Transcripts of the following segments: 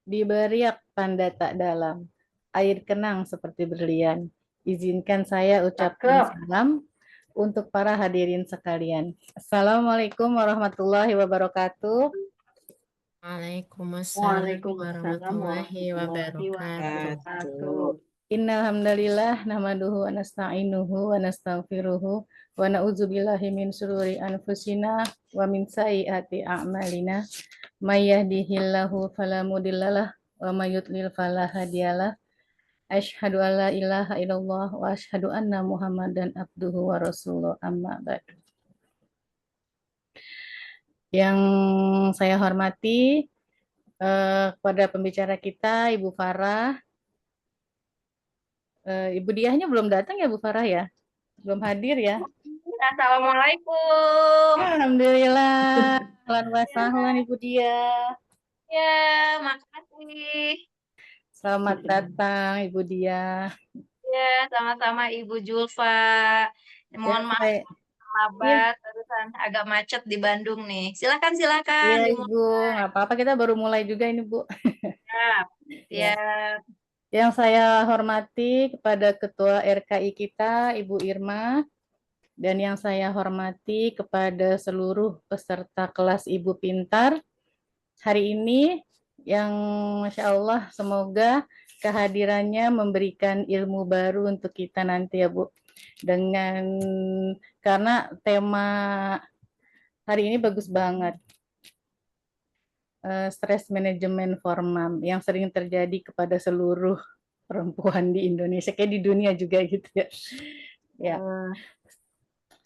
Diberiak tanda tak dalam, air kenang seperti berlian. Izinkan saya ucapkan Cakep. salam untuk para hadirin sekalian. Assalamualaikum warahmatullahi wabarakatuh. Waalaikumsalam Waalaikumsalam warahmatullahi warahmatullahi wabarakatuh. wabarakatuh. Innal hamdalillah nahmaduhu wa nasta'inuhu wa nastaghfiruhu wa na'udzubillahi min syururi anfusina wa min sayyiati a'malina. May yahdihillahu fala mudhillalah wa may yudlil fala hadiyalah. Asyhadu an la ilaha illallah wa asyhadu anna Muhammadan abduhu wa rasuluh amma ba'd. Yang saya hormati kepada pembicara kita Ibu Farah. Ibu Diahnya belum datang ya Bu Farah ya? Belum hadir ya? Assalamualaikum. Alhamdulillah. Ahlan wa sahlan Ibu Diah. Ya, makasih. Selamat datang Ibu Diah. Ya, sama-sama Ibu Julfa. Mohon Ya, maaf iya, lambat, terusan agak macet di Bandung nih. Silakan, iya silakan Ibu, dimulai. nggak apa-apa kita baru mulai juga ini Bu. Siap. Ya. Siap. Yang saya hormati kepada Ketua RKI kita Ibu Irma dan yang saya hormati kepada seluruh peserta kelas Ibu Pintar hari ini yang Masya Allah semoga kehadirannya memberikan ilmu baru untuk kita nanti ya Bu. Karena tema hari ini bagus banget. Stress management for mom yang sering terjadi kepada seluruh perempuan di Indonesia, kayak di dunia juga gitu ya. Ya.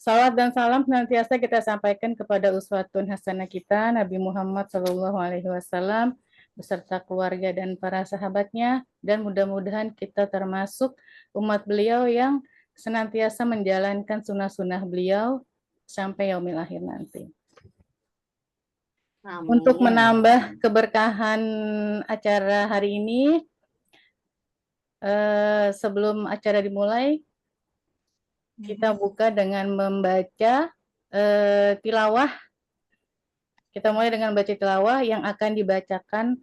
Salawat dan salam senantiasa kita sampaikan kepada uswatun hasanah kita Nabi Muhammad SAW beserta keluarga dan para sahabatnya, dan mudah-mudahan kita termasuk umat beliau yang senantiasa menjalankan sunnah-sunnah beliau sampai yaumil akhir nanti. Amin. Untuk menambah keberkahan acara hari ini, sebelum acara dimulai, kita buka dengan membaca tilawah. Kita mulai dengan baca tilawah yang akan dibacakan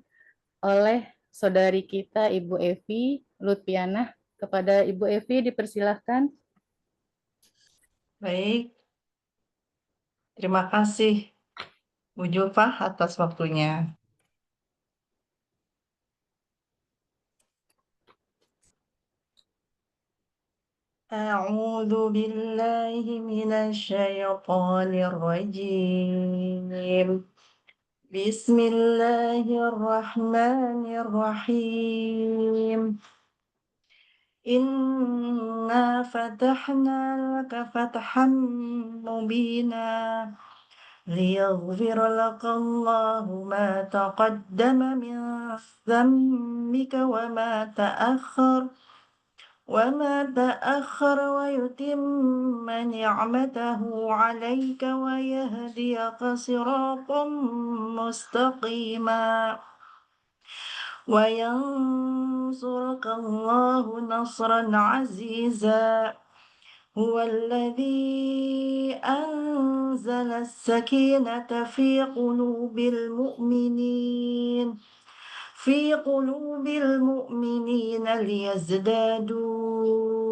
oleh saudari kita Ibu Evi Lutfianah. Kepada Ibu Evi dipersilahkan. Baik, terima kasih Bu Julfa atas waktunya. A'udzu billahi minasyaitonir rajim. Bismillahirrahmanirrahim. Inna fatahna laka fathan mubina liyaghfir laka Allahu ma taqaddama min dhanbika وما تأخر ويتم نعمته عليك ويهديك صراطا مستقيما وينصرك الله نصرا عزيزا هو الذي أنزل السكينة في قلوب المؤمنين ليزدادوا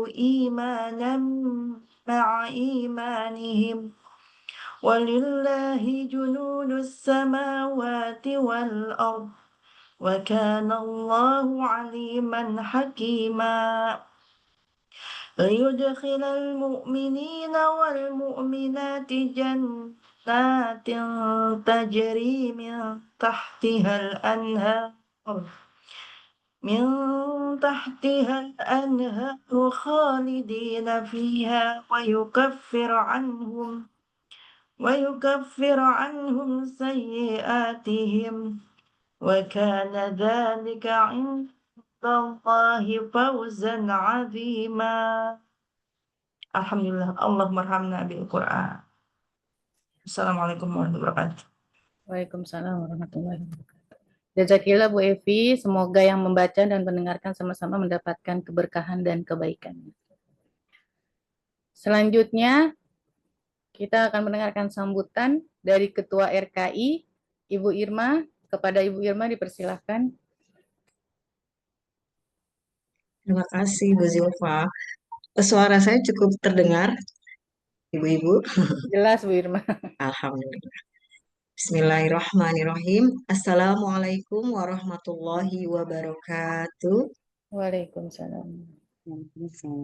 إيمانا مع إيمانهم ولله جنود السماوات والأرض وكان الله عليما حكيما ليدخل المؤمنين والمؤمنات جنات تجري من تحتها الأنهار خالدين فيها ويكفر عنهم سيئاتهم وكان ذلك عند الله فوزا عظيما. Alhamdulillah, Allahumma arhamna bil Quran. Assalamualaikum warahmatullahi wabarakatuh. Waalaikumsalam warahmatullahi wabarakatuh. Jazakillah Bu Evi, semoga yang membaca dan mendengarkan sama-sama mendapatkan keberkahan dan kebaikan. Selanjutnya, kita akan mendengarkan sambutan dari Ketua RKI, Ibu Irma. Kepada Ibu Irma dipersilahkan. Terima kasih Bu Zilfa. Suara saya cukup terdengar, Ibu-ibu. Jelas Bu Irma. Alhamdulillah. Bismillahirrahmanirrahim. Assalamualaikum warahmatullahi wabarakatuh. Waalaikumsalam.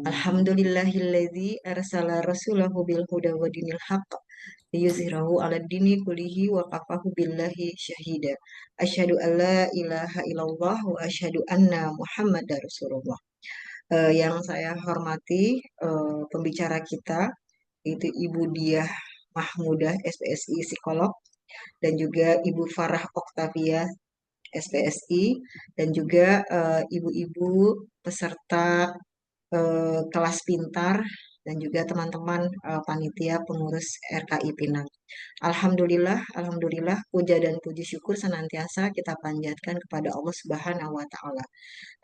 Alhamdulillahilladzi arsala rasulahu bil huda wa dinil haqq liyuzhirahu 'ala dini kullihi wa kafahu billahi syahida. Asyhadu an la ilaha illallah wa asyhadu anna Muhammadar Rasulullah. Yang saya hormati pembicara kita itu Ibu Diah Mahmudah SPSI psikolog dan juga Ibu Farah Oktavia SPSI dan juga ibu-ibu peserta kelas pintar dan juga teman-teman panitia pengurus RKI Pinang. Alhamdulillah, alhamdulillah, puja dan puji syukur senantiasa kita panjatkan kepada Allah Subhanahu wa taala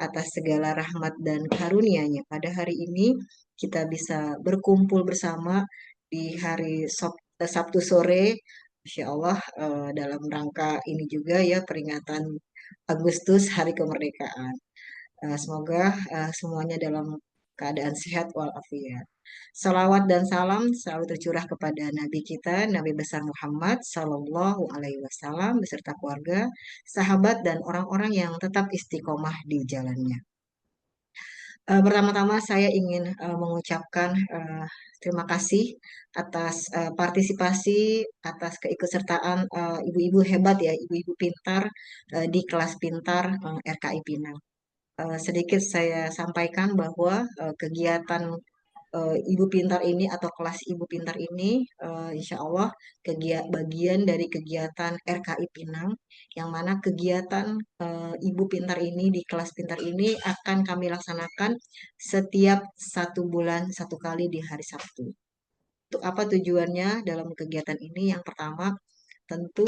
atas segala rahmat dan karunia-Nya. Pada hari ini kita bisa berkumpul bersama di hari Sabtu sore, Insya Allah dalam rangka ini juga ya peringatan Agustus Hari Kemerdekaan. Semoga semuanya dalam keadaan sehat walafiat. Salawat dan salam selalu tercurah kepada Nabi kita, Nabi besar Muhammad Sallallahu Alaihi Wasallam beserta keluarga, sahabat dan orang-orang yang tetap istiqomah di jalannya. Pertama-tama saya ingin mengucapkan terima kasih atas partisipasi, atas keikutsertaan ibu-ibu hebat ya, ibu-ibu pintar di kelas pintar RKI Pinang. Sedikit saya sampaikan bahwa kegiatan Ibu Pintar ini atau kelas Ibu Pintar ini insya Allah bagian dari kegiatan RKI Pinang yang mana kegiatan Ibu Pintar ini di kelas pintar ini akan kami laksanakan setiap 1 bulan 1 kali di hari Sabtu. Untuk apa tujuannya dalam kegiatan ini? Yang pertama, tentu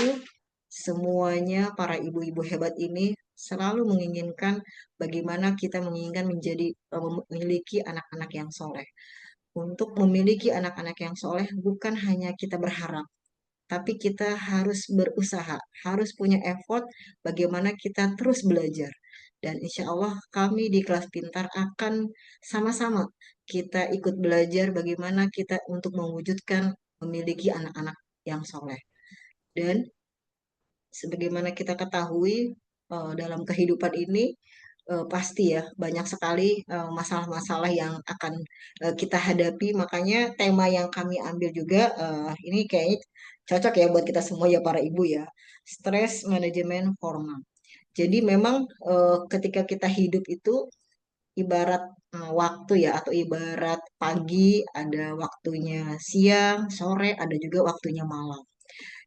semuanya para ibu-ibu hebat ini selalu menginginkan bagaimana kita menginginkan memiliki anak-anak yang soleh. Untuk memiliki anak-anak yang soleh bukan hanya kita berharap, tapi kita harus berusaha, harus punya effort bagaimana kita terus belajar. Dan insya Allah kami di kelas pintar akan sama-sama kita ikut belajar bagaimana kita untuk mewujudkan memiliki anak-anak yang soleh. Dan sebagaimana kita ketahui dalam kehidupan ini pasti ya banyak sekali masalah-masalah yang akan kita hadapi. Makanya tema yang kami ambil juga ini kayaknya cocok ya buat kita semua ya para ibu ya. Stress Management Hormone. Jadi memang ketika kita hidup itu ibarat waktu ya atau ibarat pagi ada waktunya siang, sore ada juga waktunya malam.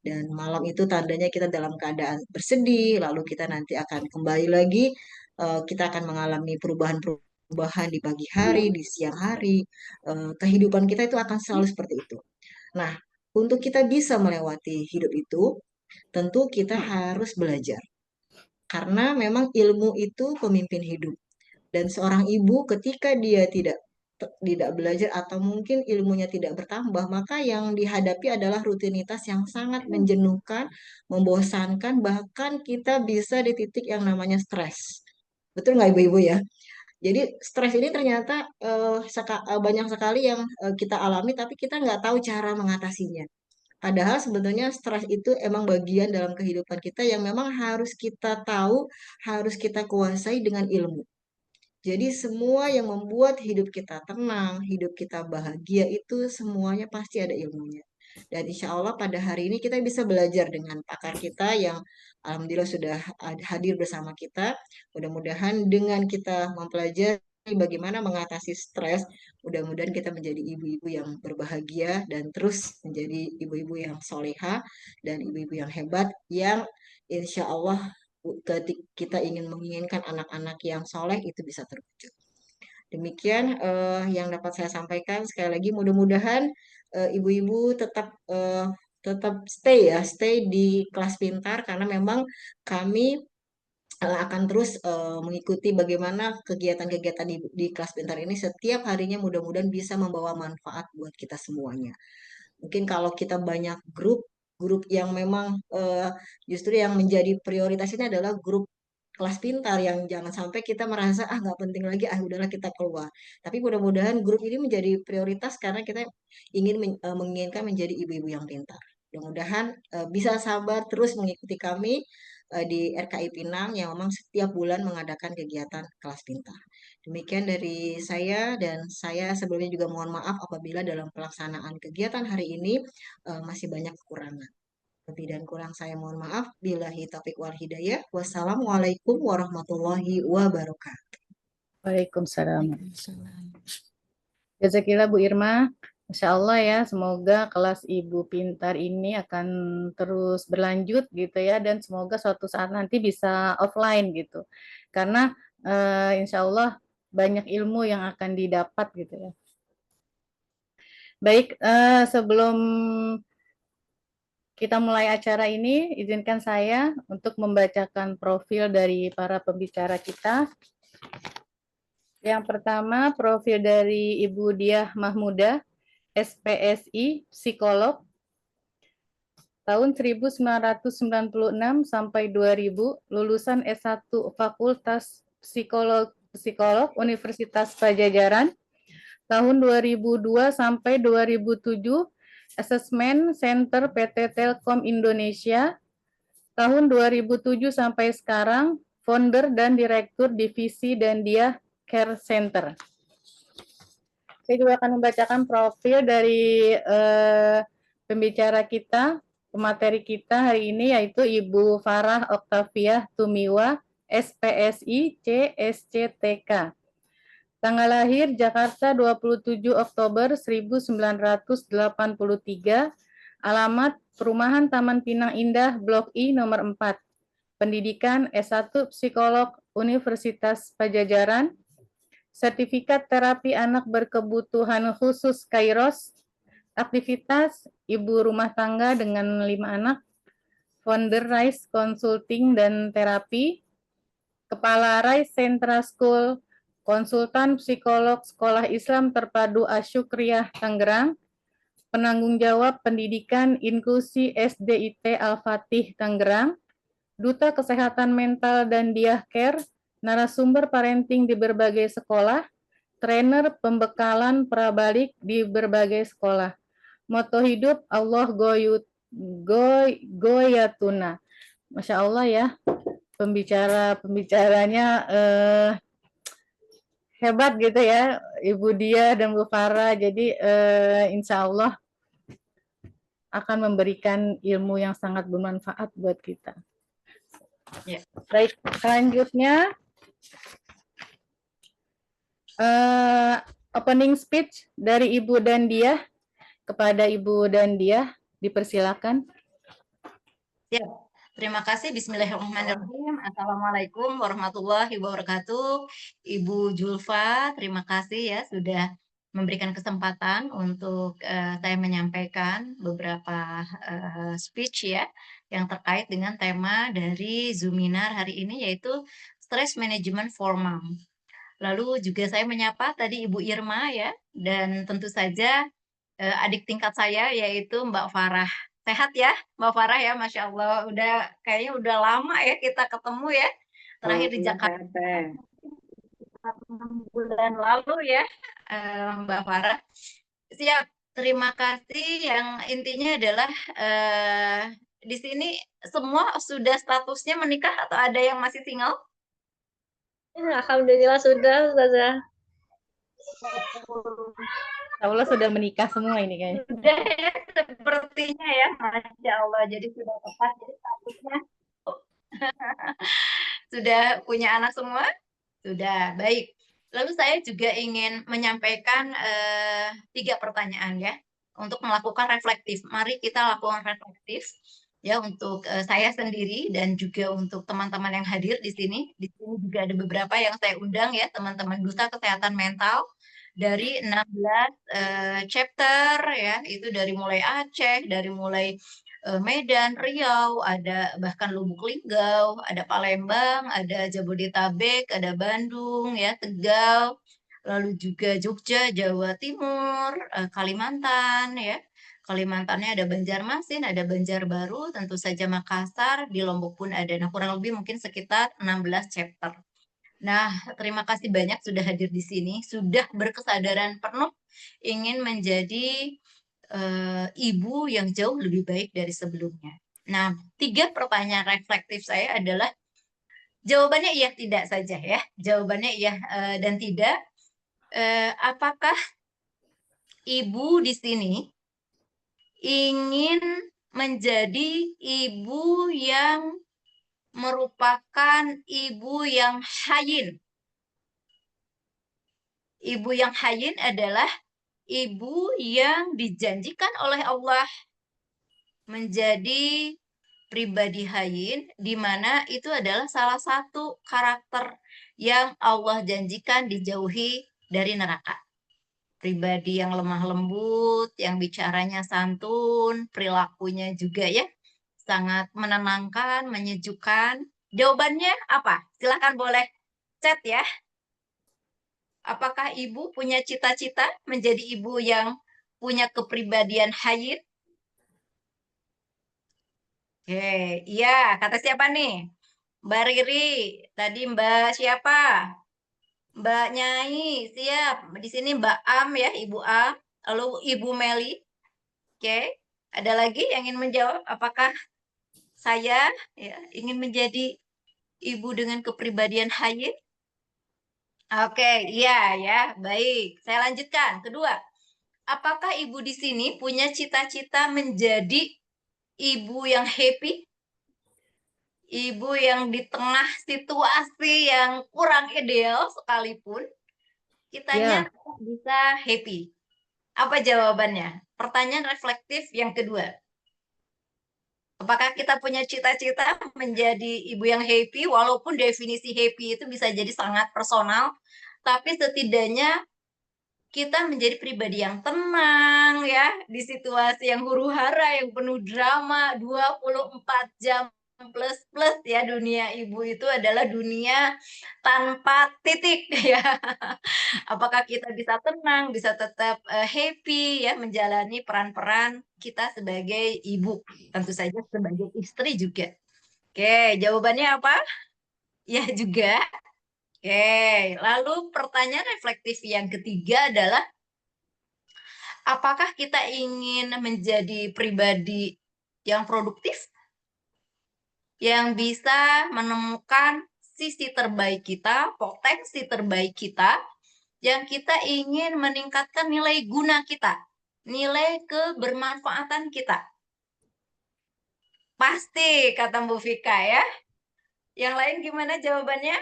Dan malam itu tandanya kita dalam keadaan bersedih, lalu kita nanti akan kembali lagi, kita akan mengalami perubahan-perubahan di pagi hari, di siang hari. Kehidupan kita itu akan selalu seperti itu. Nah, untuk kita bisa melewati hidup itu, tentu kita harus belajar. Karena memang ilmu itu pemimpin hidup. Dan seorang ibu ketika dia tidak belajar atau mungkin ilmunya tidak bertambah, maka yang dihadapi adalah rutinitas yang sangat menjenuhkan, membosankan, bahkan kita bisa di titik yang namanya stres. Betul nggak ibu-ibu ya? Jadi stres ini ternyata banyak sekali yang kita alami, tapi kita nggak tahu cara mengatasinya. Padahal sebetulnya stres itu emang bagian dalam kehidupan kita yang memang harus kita tahu, harus kita kuasai dengan ilmu. Jadi semua yang membuat hidup kita tenang, hidup kita bahagia itu semuanya pasti ada ilmunya. Dan insya Allah pada hari ini kita bisa belajar dengan pakar kita yang alhamdulillah sudah hadir bersama kita. Mudah-mudahan dengan kita mempelajari bagaimana mengatasi stres, mudah-mudahan kita menjadi ibu-ibu yang berbahagia dan terus menjadi ibu-ibu yang soleha dan ibu-ibu yang hebat yang insya Allah ketika kita menginginkan anak-anak yang soleh itu bisa terwujud. Demikian yang dapat saya sampaikan. Sekali lagi mudah-mudahan ibu-ibu tetap stay di kelas pintar karena memang kami akan terus mengikuti bagaimana kegiatan-kegiatan di kelas pintar ini setiap harinya mudah-mudahan bisa membawa manfaat buat kita semuanya. Mungkin kalau kita banyak grup yang memang justru yang menjadi prioritas ini adalah grup kelas pintar yang jangan sampai kita merasa nggak penting lagi, udahlah kita keluar. Tapi mudah-mudahan grup ini menjadi prioritas karena kita menginginkan menjadi ibu-ibu yang pintar. Mudah-mudahan bisa sabar terus mengikuti kami di RKI Pinang yang memang setiap bulan mengadakan kegiatan kelas pintar. Demikian dari saya, dan saya sebelumnya juga mohon maaf apabila dalam pelaksanaan kegiatan hari ini masih banyak kekurangan. Lebih dan kurang saya mohon maaf. Billahi taufiq wal hidayah. Wassalamualaikum warahmatullahi wabarakatuh. Waalaikumsalam. Jazakillah Bu Irma. Masya Allah ya, semoga kelas Ibu Pintar ini akan terus berlanjut gitu ya, dan semoga suatu saat nanti bisa offline gitu. Karena insya Allah banyak ilmu yang akan didapat gitu ya. Baik, sebelum kita mulai acara ini, izinkan saya untuk membacakan profil dari para pembicara kita. Yang pertama, profil dari Ibu Diah Mahmudah, SPSI, psikolog, tahun 1996 sampai 2000, lulusan S1 Fakultas Psikolog Universitas Pajajaran, tahun 2002 sampai 2007, Assessment Center PT Telkom Indonesia, tahun 2007 sampai sekarang, founder dan direktur divisi dan dia Care Center. Saya juga akan membacakan profil dari pembicara kita, pemateri kita hari ini, yaitu Ibu Farah Octavia Tumiwa, SPSI, CSCTK. Tanggal lahir Jakarta 27 Oktober 1983, alamat Perumahan Taman Pinang Indah, Blok I, nomor 4. Pendidikan S1 Psikolog Universitas Pajajaran, sertifikat terapi anak berkebutuhan khusus Kairos, aktivitas ibu rumah tangga dengan 5 anak, founder Rise Consulting dan Terapi, kepala Rise Centra School, konsultan psikolog Sekolah Islam Terpadu Asyukriyah Tangerang, penanggung jawab pendidikan inklusi SDIT Al-Fatih Tangerang, duta kesehatan mental dan Diah Care, narasumber parenting di berbagai sekolah, trainer pembekalan prabalik di berbagai sekolah. Moto hidup Allah goyatuna. Masya Allah ya, pembicaranya hebat gitu ya, Ibu Dia dan Bu Farah. Jadi insya Allah akan memberikan ilmu yang sangat bermanfaat buat kita. Ya. Baik, selanjutnya opening speech dari Ibu Dandiah. Kepada Ibu Dandiah, dipersilakan. Ya, terima kasih. Bismillahirrahmanirrahim. Assalamualaikum warahmatullahi wabarakatuh. Ibu Julfa, terima kasih ya sudah memberikan kesempatan untuk saya menyampaikan beberapa speech ya yang terkait dengan tema dari Zoominar hari ini, yaitu Stress Management for Mom. Lalu juga saya menyapa tadi Ibu Irma ya, dan tentu saja adik tingkat saya yaitu Mbak Farah. Sehat ya Mbak Farah ya, Masya Allah. Kayaknya udah lama ya kita ketemu ya. Terakhir di Jakarta 6 bulan lalu ya, Mbak Farah. Siap, terima kasih. Yang intinya adalah di sini semua sudah statusnya menikah atau ada yang masih single? Alhamdulillah sudah, Ustazah. Allah sudah menikah semua ini kayaknya. Sudah ya, sepertinya ya, Masya Allah. Jadi sudah tepat, jadi statusnya sudah punya anak semua? Sudah, baik. Lalu saya juga ingin menyampaikan 3 pertanyaan ya, untuk melakukan reflektif. Mari kita lakukan reflektif ya untuk saya sendiri dan juga untuk teman-teman yang hadir di sini. Di sini juga ada beberapa yang saya undang ya, teman-teman duta kesehatan mental dari 16 chapter ya, itu dari mulai Aceh, dari mulai Medan, Riau, ada bahkan Lubuk Linggau, ada Palembang, ada Jabodetabek, ada Bandung ya, Tegal, lalu juga Jogja, Jawa Timur, Kalimantan ya. Kalimantannya ada Banjarmasin, ada Banjarbaru, tentu saja Makassar, di Lombok pun ada. Nah, kurang lebih mungkin sekitar 16 chapter. Nah, terima kasih banyak sudah hadir di sini, sudah berkesadaran penuh ingin menjadi ibu yang jauh lebih baik dari sebelumnya. Nah, 3 pertanyaan reflektif saya adalah jawabannya iya tidak saja ya. Jawabannya iya dan tidak. Apakah ibu di sini ingin menjadi ibu yang merupakan ibu yang hayin? Ibu yang hayin adalah ibu yang dijanjikan oleh Allah menjadi pribadi hayin, di mana itu adalah salah satu karakter yang Allah janjikan dijauhi dari neraka. Pribadi yang lemah lembut, yang bicaranya santun, perilakunya juga ya sangat menenangkan, menyejukkan. Jawabannya apa? Silahkan boleh chat ya. Apakah ibu punya cita-cita menjadi ibu yang punya kepribadian hayin? Oke, iya, kata siapa nih? Mbak Riri, tadi Mbak siapa? Mbak Nyai, siap. Di sini Mbak Am ya, Ibu Am. Lalu Ibu Meli. Oke, ada lagi yang ingin menjawab? Apakah saya ya, ingin menjadi ibu dengan kepribadian hayin? Oke, iya ya, baik. Saya lanjutkan. Kedua, apakah ibu di sini punya cita-cita menjadi ibu yang happy? Ibu yang di tengah situasi yang kurang ideal sekalipun, kitanya Ya, tetap bisa happy. Apa jawabannya? Pertanyaan reflektif yang kedua. Apakah kita punya cita-cita menjadi ibu yang happy, walaupun definisi happy itu bisa jadi sangat personal, tapi setidaknya kita menjadi pribadi yang tenang ya, di situasi yang huru-hara, yang penuh drama, 24 jam plus ya, dunia ibu itu adalah dunia tanpa titik ya. Apakah kita bisa tenang, bisa tetap happy ya menjalani peran-peran kita sebagai ibu, tentu saja sebagai istri juga. Oke, jawabannya apa? Ya juga. Oke, lalu pertanyaan reflektif yang ketiga adalah apakah kita ingin menjadi pribadi yang produktif, yang bisa menemukan sisi terbaik kita, potensi terbaik kita, yang kita ingin meningkatkan nilai guna kita, nilai kebermanfaatan kita? Pasti, kata Bu Vika ya. Yang lain gimana jawabannya?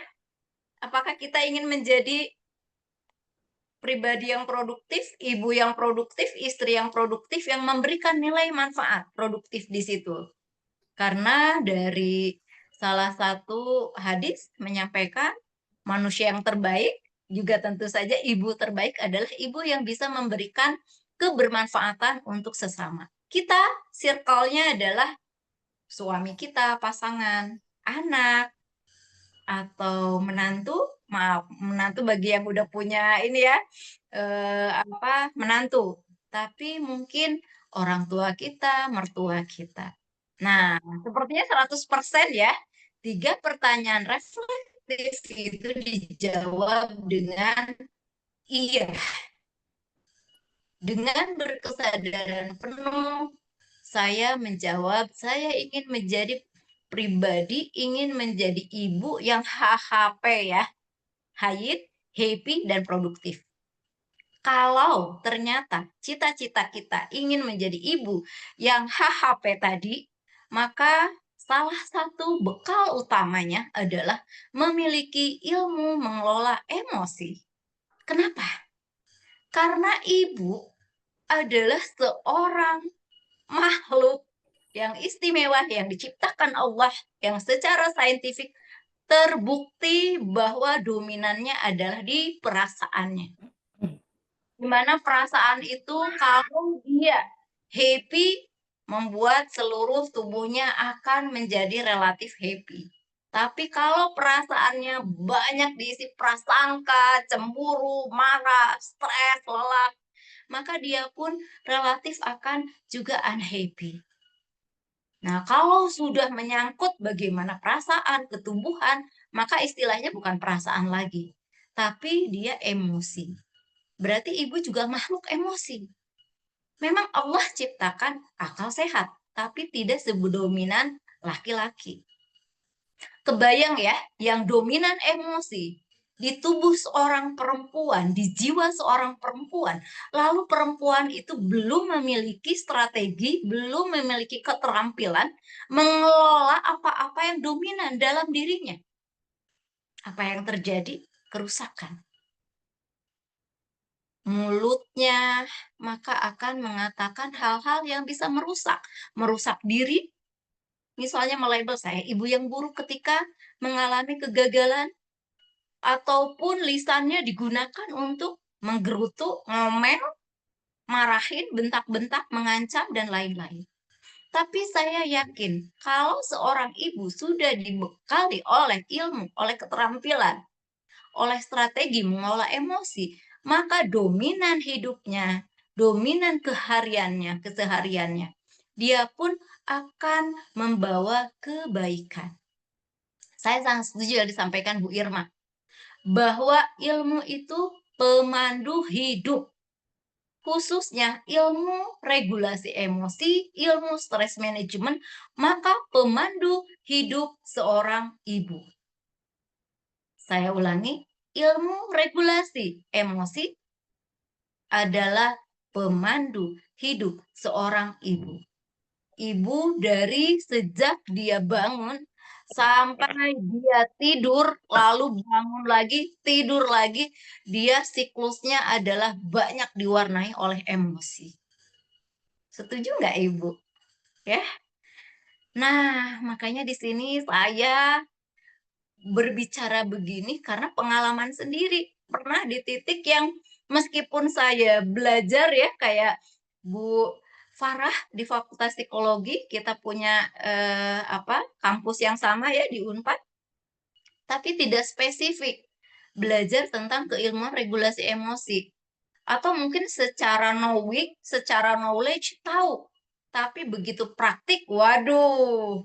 Apakah kita ingin menjadi pribadi yang produktif, ibu yang produktif, istri yang produktif, yang memberikan nilai manfaat produktif di situ? Karena dari salah satu hadis menyampaikan manusia yang terbaik, juga tentu saja ibu terbaik adalah ibu yang bisa memberikan kebermanfaatan untuk sesama. Kita circle-nya adalah suami kita, pasangan, anak, atau menantu. Maaf, menantu bagi yang udah punya ini ya, menantu. Tapi mungkin orang tua kita, mertua kita. Nah, sepertinya 100% ya. 3 pertanyaan reflektif itu dijawab dengan iya. Dengan berkesadaran penuh, saya menjawab, saya ingin menjadi pribadi, ingin menjadi ibu yang HHP ya. Hayin, happy, dan produktif. Kalau ternyata cita-cita kita ingin menjadi ibu yang HHP tadi, maka salah satu bekal utamanya adalah memiliki ilmu mengelola emosi. Kenapa? Karena ibu adalah seorang makhluk yang istimewa, yang diciptakan Allah, yang secara saintifik terbukti bahwa dominannya adalah di perasaannya. Di mana perasaan itu kalau dia happy, membuat seluruh tubuhnya akan menjadi relatif happy. Tapi kalau perasaannya banyak diisi prasangka, cemburu, marah, stres, lelah, maka dia pun relatif akan juga unhappy. Nah, kalau sudah menyangkut bagaimana perasaan, ketumbuhan, maka istilahnya bukan perasaan lagi, tapi dia emosi. Berarti ibu juga makhluk emosi. Memang Allah ciptakan akal sehat, tapi tidak sedominan laki-laki. Kebayang ya, yang dominan emosi di tubuh seorang perempuan, di jiwa seorang perempuan, lalu perempuan itu belum memiliki strategi, belum memiliki keterampilan mengelola apa-apa yang dominan dalam dirinya. Apa yang terjadi? Kerusakan. Mulutnya maka akan mengatakan hal-hal yang bisa merusak diri. Misalnya melabel saya ibu yang buruk ketika mengalami kegagalan, ataupun lisannya digunakan untuk menggerutu, ngomel, marahin, bentak-bentak, mengancam, dan lain-lain. Tapi saya yakin kalau seorang ibu sudah dibekali oleh ilmu, oleh keterampilan, oleh strategi mengolah emosi, maka dominan hidupnya, dominan kesehariannya, dia pun akan membawa kebaikan. Saya sangat setuju yang disampaikan Bu Irma, bahwa ilmu itu pemandu hidup, khususnya ilmu regulasi emosi, ilmu stress management, maka pemandu hidup seorang ibu. Saya ulangi, ilmu regulasi emosi adalah pemandu hidup seorang ibu. Ibu dari sejak dia bangun sampai dia tidur, lalu bangun lagi, tidur lagi, dia siklusnya adalah banyak diwarnai oleh emosi. Setuju nggak Ibu? Ya. Nah, makanya di sini saya berbicara begini karena pengalaman sendiri. Pernah di titik yang meskipun saya belajar ya kayak Bu Farah di Fakultas Psikologi, kita punya kampus yang sama ya di Unpad, tapi tidak spesifik belajar tentang keilmuan regulasi emosi. Atau mungkin secara knowing, secara knowledge tahu, tapi begitu praktik, waduh,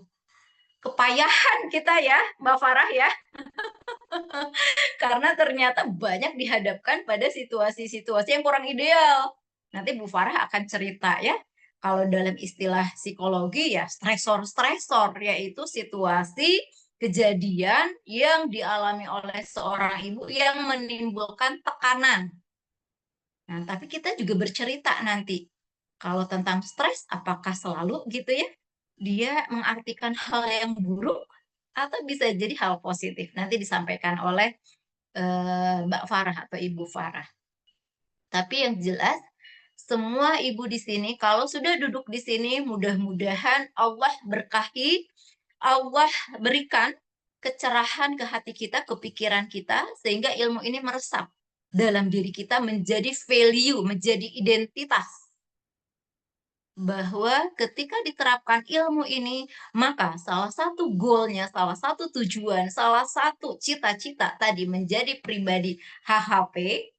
kepayahan kita ya, Mbak Farah ya. Karena ternyata banyak dihadapkan pada situasi-situasi yang kurang ideal. Nanti Bu Farah akan cerita ya, kalau dalam istilah psikologi ya stresor-stresor, yaitu situasi kejadian yang dialami oleh seorang ibu yang menimbulkan tekanan. Nah, tapi kita juga bercerita nanti, kalau tentang stres apakah selalu gitu ya, dia mengartikan hal yang buruk atau bisa jadi hal positif. Nanti disampaikan oleh Mbak Farah atau Ibu Farah. Tapi yang jelas, semua ibu di sini, kalau sudah duduk di sini, mudah-mudahan Allah berkahi, Allah berikan kecerahan ke hati kita, ke pikiran kita, sehingga ilmu ini meresap dalam diri kita menjadi value, menjadi identitas. Bahwa ketika diterapkan ilmu ini, maka salah satu goalnya, salah satu tujuan, salah satu cita-cita tadi menjadi pribadi HHP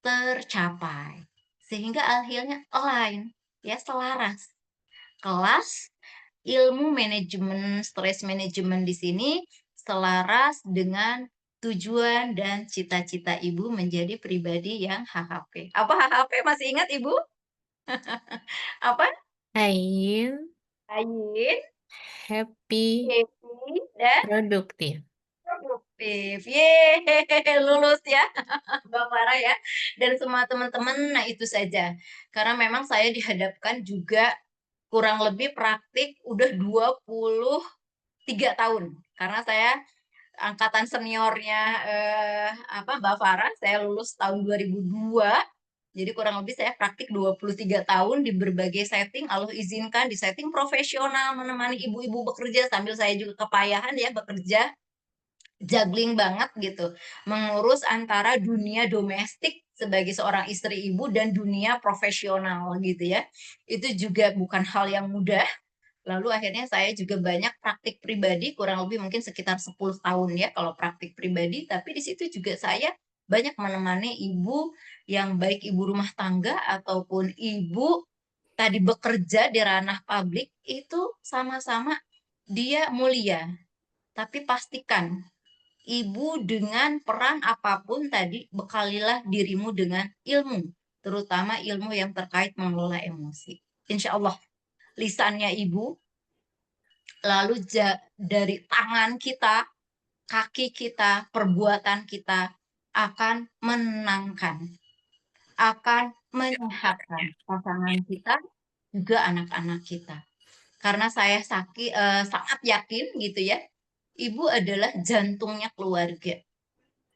tercapai. Sehingga akhirnya align, ya selaras. Kelas ilmu manajemen, stress management di sini selaras dengan tujuan dan cita-cita Ibu menjadi pribadi yang HHP. Apa HHP masih ingat Ibu? Apa? Lain, Lain, happy, happy, dan produktif. produktif. Yeay, lulus ya, Mbak Farah ya. Dan semua teman-teman, nah itu saja. Karena memang saya dihadapkan juga kurang lebih praktik udah 23 tahun. Karena saya angkatan seniornya Mbak Farah, saya lulus tahun 2002. Jadi kurang lebih saya praktik 23 tahun di berbagai setting. Allah izinkan di setting profesional menemani ibu-ibu bekerja sambil saya juga kepayahan ya bekerja, juggling banget gitu. Mengurus antara dunia domestik sebagai seorang istri ibu dan dunia profesional gitu ya. Itu juga bukan hal yang mudah. Lalu akhirnya saya juga banyak praktik pribadi, kurang lebih mungkin sekitar 10 tahun ya kalau praktik pribadi, tapi di situ juga saya banyak menemani ibu yang baik ibu rumah tangga ataupun ibu tadi bekerja di ranah publik itu sama-sama dia mulia. Tapi pastikan ibu dengan peran apapun tadi bekalilah dirimu dengan ilmu, terutama ilmu yang terkait mengelola emosi. Insya Allah lisannya ibu, lalu dari tangan kita, kaki kita, perbuatan kita akan menenangkan, akan menyehatkan pasangan kita, juga anak-anak kita. Karena saya sangat yakin gitu ya, ibu adalah jantungnya keluarga.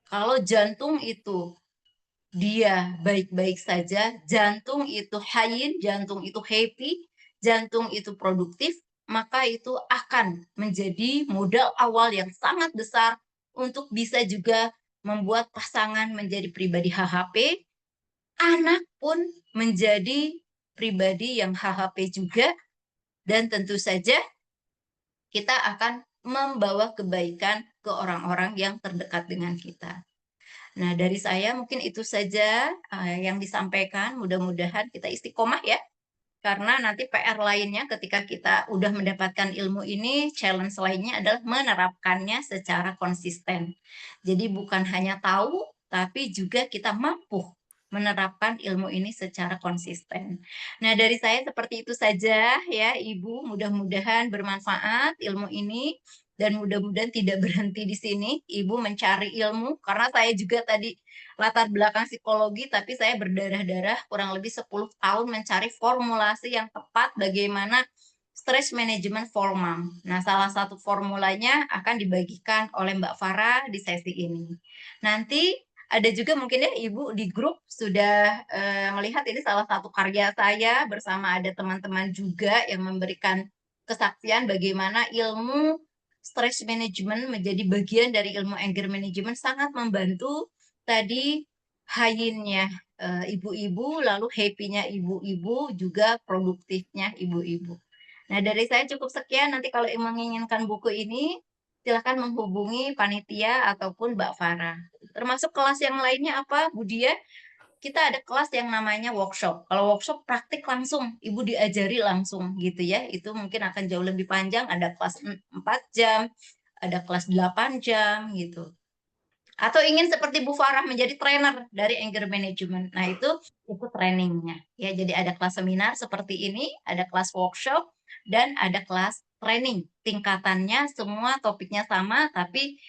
Kalau jantung itu dia baik-baik saja, jantung itu hayin, jantung itu happy, jantung itu produktif, maka itu akan menjadi modal awal yang sangat besar untuk bisa juga membuat pasangan menjadi pribadi HHP, anak pun menjadi pribadi yang HHP juga, dan tentu saja kita akan membawa kebaikan ke orang-orang yang terdekat dengan kita. Nah, dari saya mungkin itu saja yang disampaikan. Mudah-mudahan kita istiqomah ya. Karena nanti PR lainnya ketika kita udah mendapatkan ilmu ini, challenge lainnya adalah menerapkannya secara konsisten. Jadi bukan hanya tahu, tapi juga kita mampu menerapkan ilmu ini secara konsisten. Nah, dari saya seperti itu saja ya, Ibu. Mudah-mudahan bermanfaat ilmu ini. Dan mudah-mudahan tidak berhenti di sini, Ibu mencari ilmu, karena saya juga tadi latar belakang psikologi, tapi saya berdarah-darah kurang lebih 10 tahun mencari formulasi yang tepat bagaimana stress management for mom. Nah, salah satu formulanya akan dibagikan oleh Mbak Farah di sesi ini. Nanti ada juga mungkin ya Ibu di grup sudah melihat ini salah satu karya saya bersama ada teman-teman juga yang memberikan kesaksian bagaimana ilmu stress management menjadi bagian dari ilmu anger management sangat membantu tadi hayinnya ibu-ibu, lalu happy-nya ibu-ibu, juga produktifnya ibu-ibu. Nah, dari saya cukup sekian. Nanti kalau menginginkan buku ini, silakan menghubungi panitia ataupun Mbak Farah. Termasuk kelas yang lainnya apa, Bu Dia? Kita ada kelas yang namanya workshop. Kalau workshop praktik langsung, Ibu diajari langsung gitu ya. Itu mungkin akan jauh lebih panjang, ada kelas 4 jam, ada kelas 8 jam gitu. Atau ingin seperti Bu Farah menjadi trainer dari anger management. Nah, itu trainingnya. Ya, jadi ada kelas seminar seperti ini, ada kelas workshop, dan ada kelas training. Tingkatannya semua topiknya sama, tapi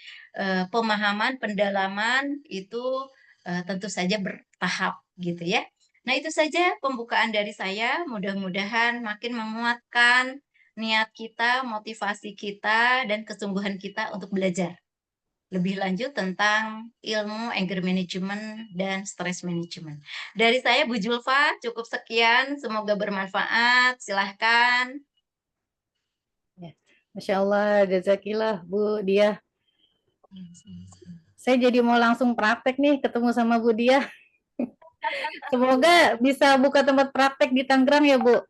pemahaman, pendalaman itu tentu saja bertahap gitu ya. Nah, itu saja pembukaan dari saya. Mudah-mudahan makin menguatkan niat kita, motivasi kita, dan kesungguhan kita untuk belajar lebih lanjut tentang ilmu anger management dan stress management. Dari saya Bu Julfa cukup sekian, semoga bermanfaat. Silahkan. Masya Allah, jazakillah Bu Dia. Saya jadi mau langsung praktek nih ketemu sama Bu Dia. Semoga bisa buka tempat praktek di Tangerang ya Bu.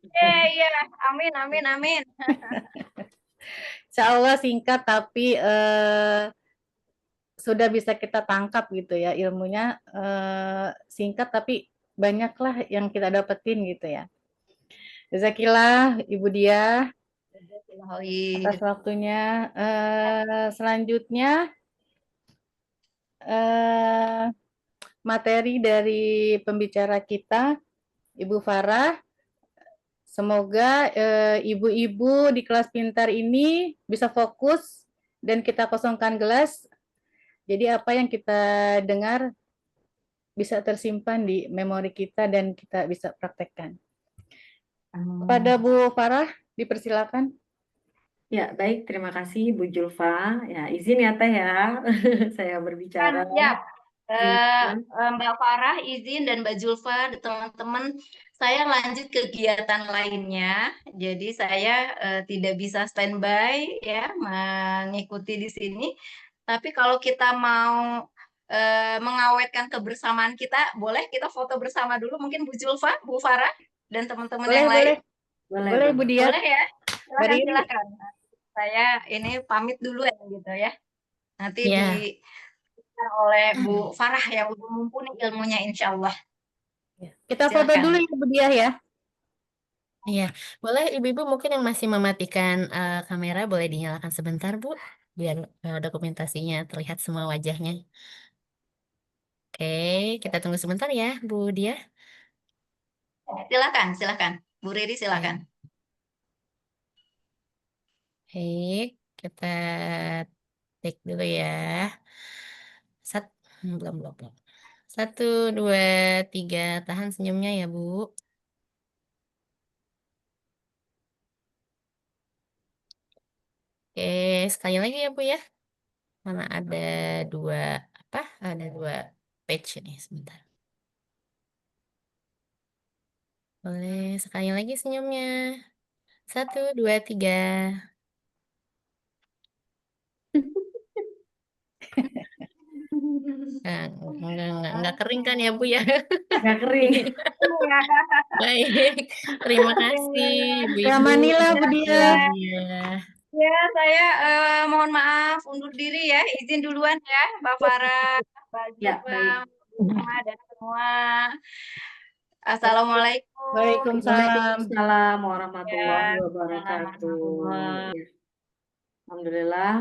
Iya, amin, amin, amin. Insya Allah singkat tapi sudah bisa kita tangkap gitu ya ilmunya, singkat tapi banyaklah yang kita dapetin gitu ya. Jazakillah Ibu Dia atas waktunya. Selanjutnya materi dari pembicara kita Ibu Farah. Semoga ibu-ibu di kelas pintar ini bisa fokus dan kita kosongkan gelas. Jadi apa yang kita dengar bisa tersimpan di memori kita dan kita bisa praktekkan. Kepada Bu Farah, dipersilakan. Ya, baik. Terima kasih Bu Julfa. Ya, izin ya Teh ya, saya berbicara. Siap. Mbak Farah izin dan Mbak Julfa, teman-teman, saya lanjut kegiatan lainnya. Jadi saya tidak bisa standby ya mengikuti di sini. Tapi kalau kita mau mengawetkan kebersamaan kita, boleh kita foto bersama dulu mungkin Bu Julfa, Bu Farah dan teman-teman yang lain. Boleh Bu Dia. Boleh ya. Silakan. Saya ini pamit dulu ya gitu ya. Nanti Ya. di disampaikan oleh Bu Farah ya, udah mumpuni ilmunya insya Allah. Kita foto Silakan. dulu ya Bu Diah ya. Iya, boleh ibu-ibu mungkin yang masih mematikan kamera boleh dinyalakan sebentar, Bu, biar dokumentasinya terlihat semua wajahnya. Oke, kita tunggu sebentar ya, Bu Dia. Silakan, silakan. Bu Riri silakan. Oke, kita take dulu ya. Sat, belum. 1, 2, 3, tahan senyumnya ya, Bu. Oke, sekali lagi ya, Bu ya. Mana ada dua, ada 2 page ini, sebentar. Boleh sekali lagi senyumnya. 1, 2, 3. Enggak kering kan ya, Bu ya? Nggak kering. Baik, terima kasih Ya Ibu-ibu. Manila Bu Diah. Iya. Ya, saya mohon maaf undur diri ya. Izin duluan ya, Mbak Farah, Mbak Ya, Zulfa, baik. semua dan semua. Assalamualaikum. Waalaikumsalam. Waalaikumsalam warahmatullahi Ya, wabarakatuh. warahmatullahi. Ya, Alhamdulillah.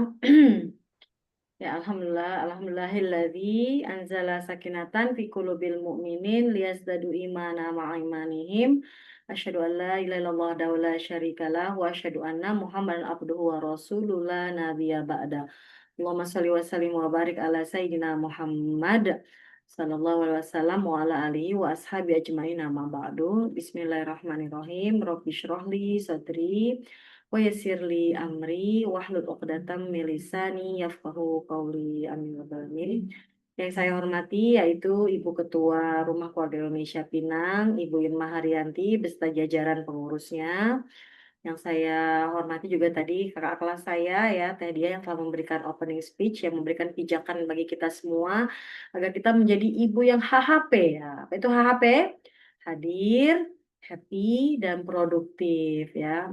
Ya, alhamdulillahilladzi anzala sakinatan fi qulubil mu'minin liyazdadu imana ma'a imanihim. Asyhadu an la ilaha illallah wa la syarikalah wa asyhadu anna Muhammadan abduhu wa rasuluh la nabiyya ba'da. Allahumma shalli wa sallim wa barik ala sayyidina Muhammad sallallahu alaihi wasallam wa ala alihi wa ashabi ajmain amma ba'du. Bismillahirrahmanirrahim. Rabbi shrah li sadri wa yassirli amri wahlul 'uqdatam min lisani yafqahu qawli. Amin ya rabbal alamin. Yang saya hormati yaitu Ibu Ketua Rumah Keluarga Indonesia Pinang, Ibu Irma Haryanti beserta jajaran pengurusnya. Yang saya hormati juga tadi kakak kelas saya ya, Teh Dia yang telah memberikan opening speech, yang memberikan pijakan bagi kita semua agar kita menjadi ibu yang HHP ya. Apa itu HHP? Hadir, happy, dan produktif ya.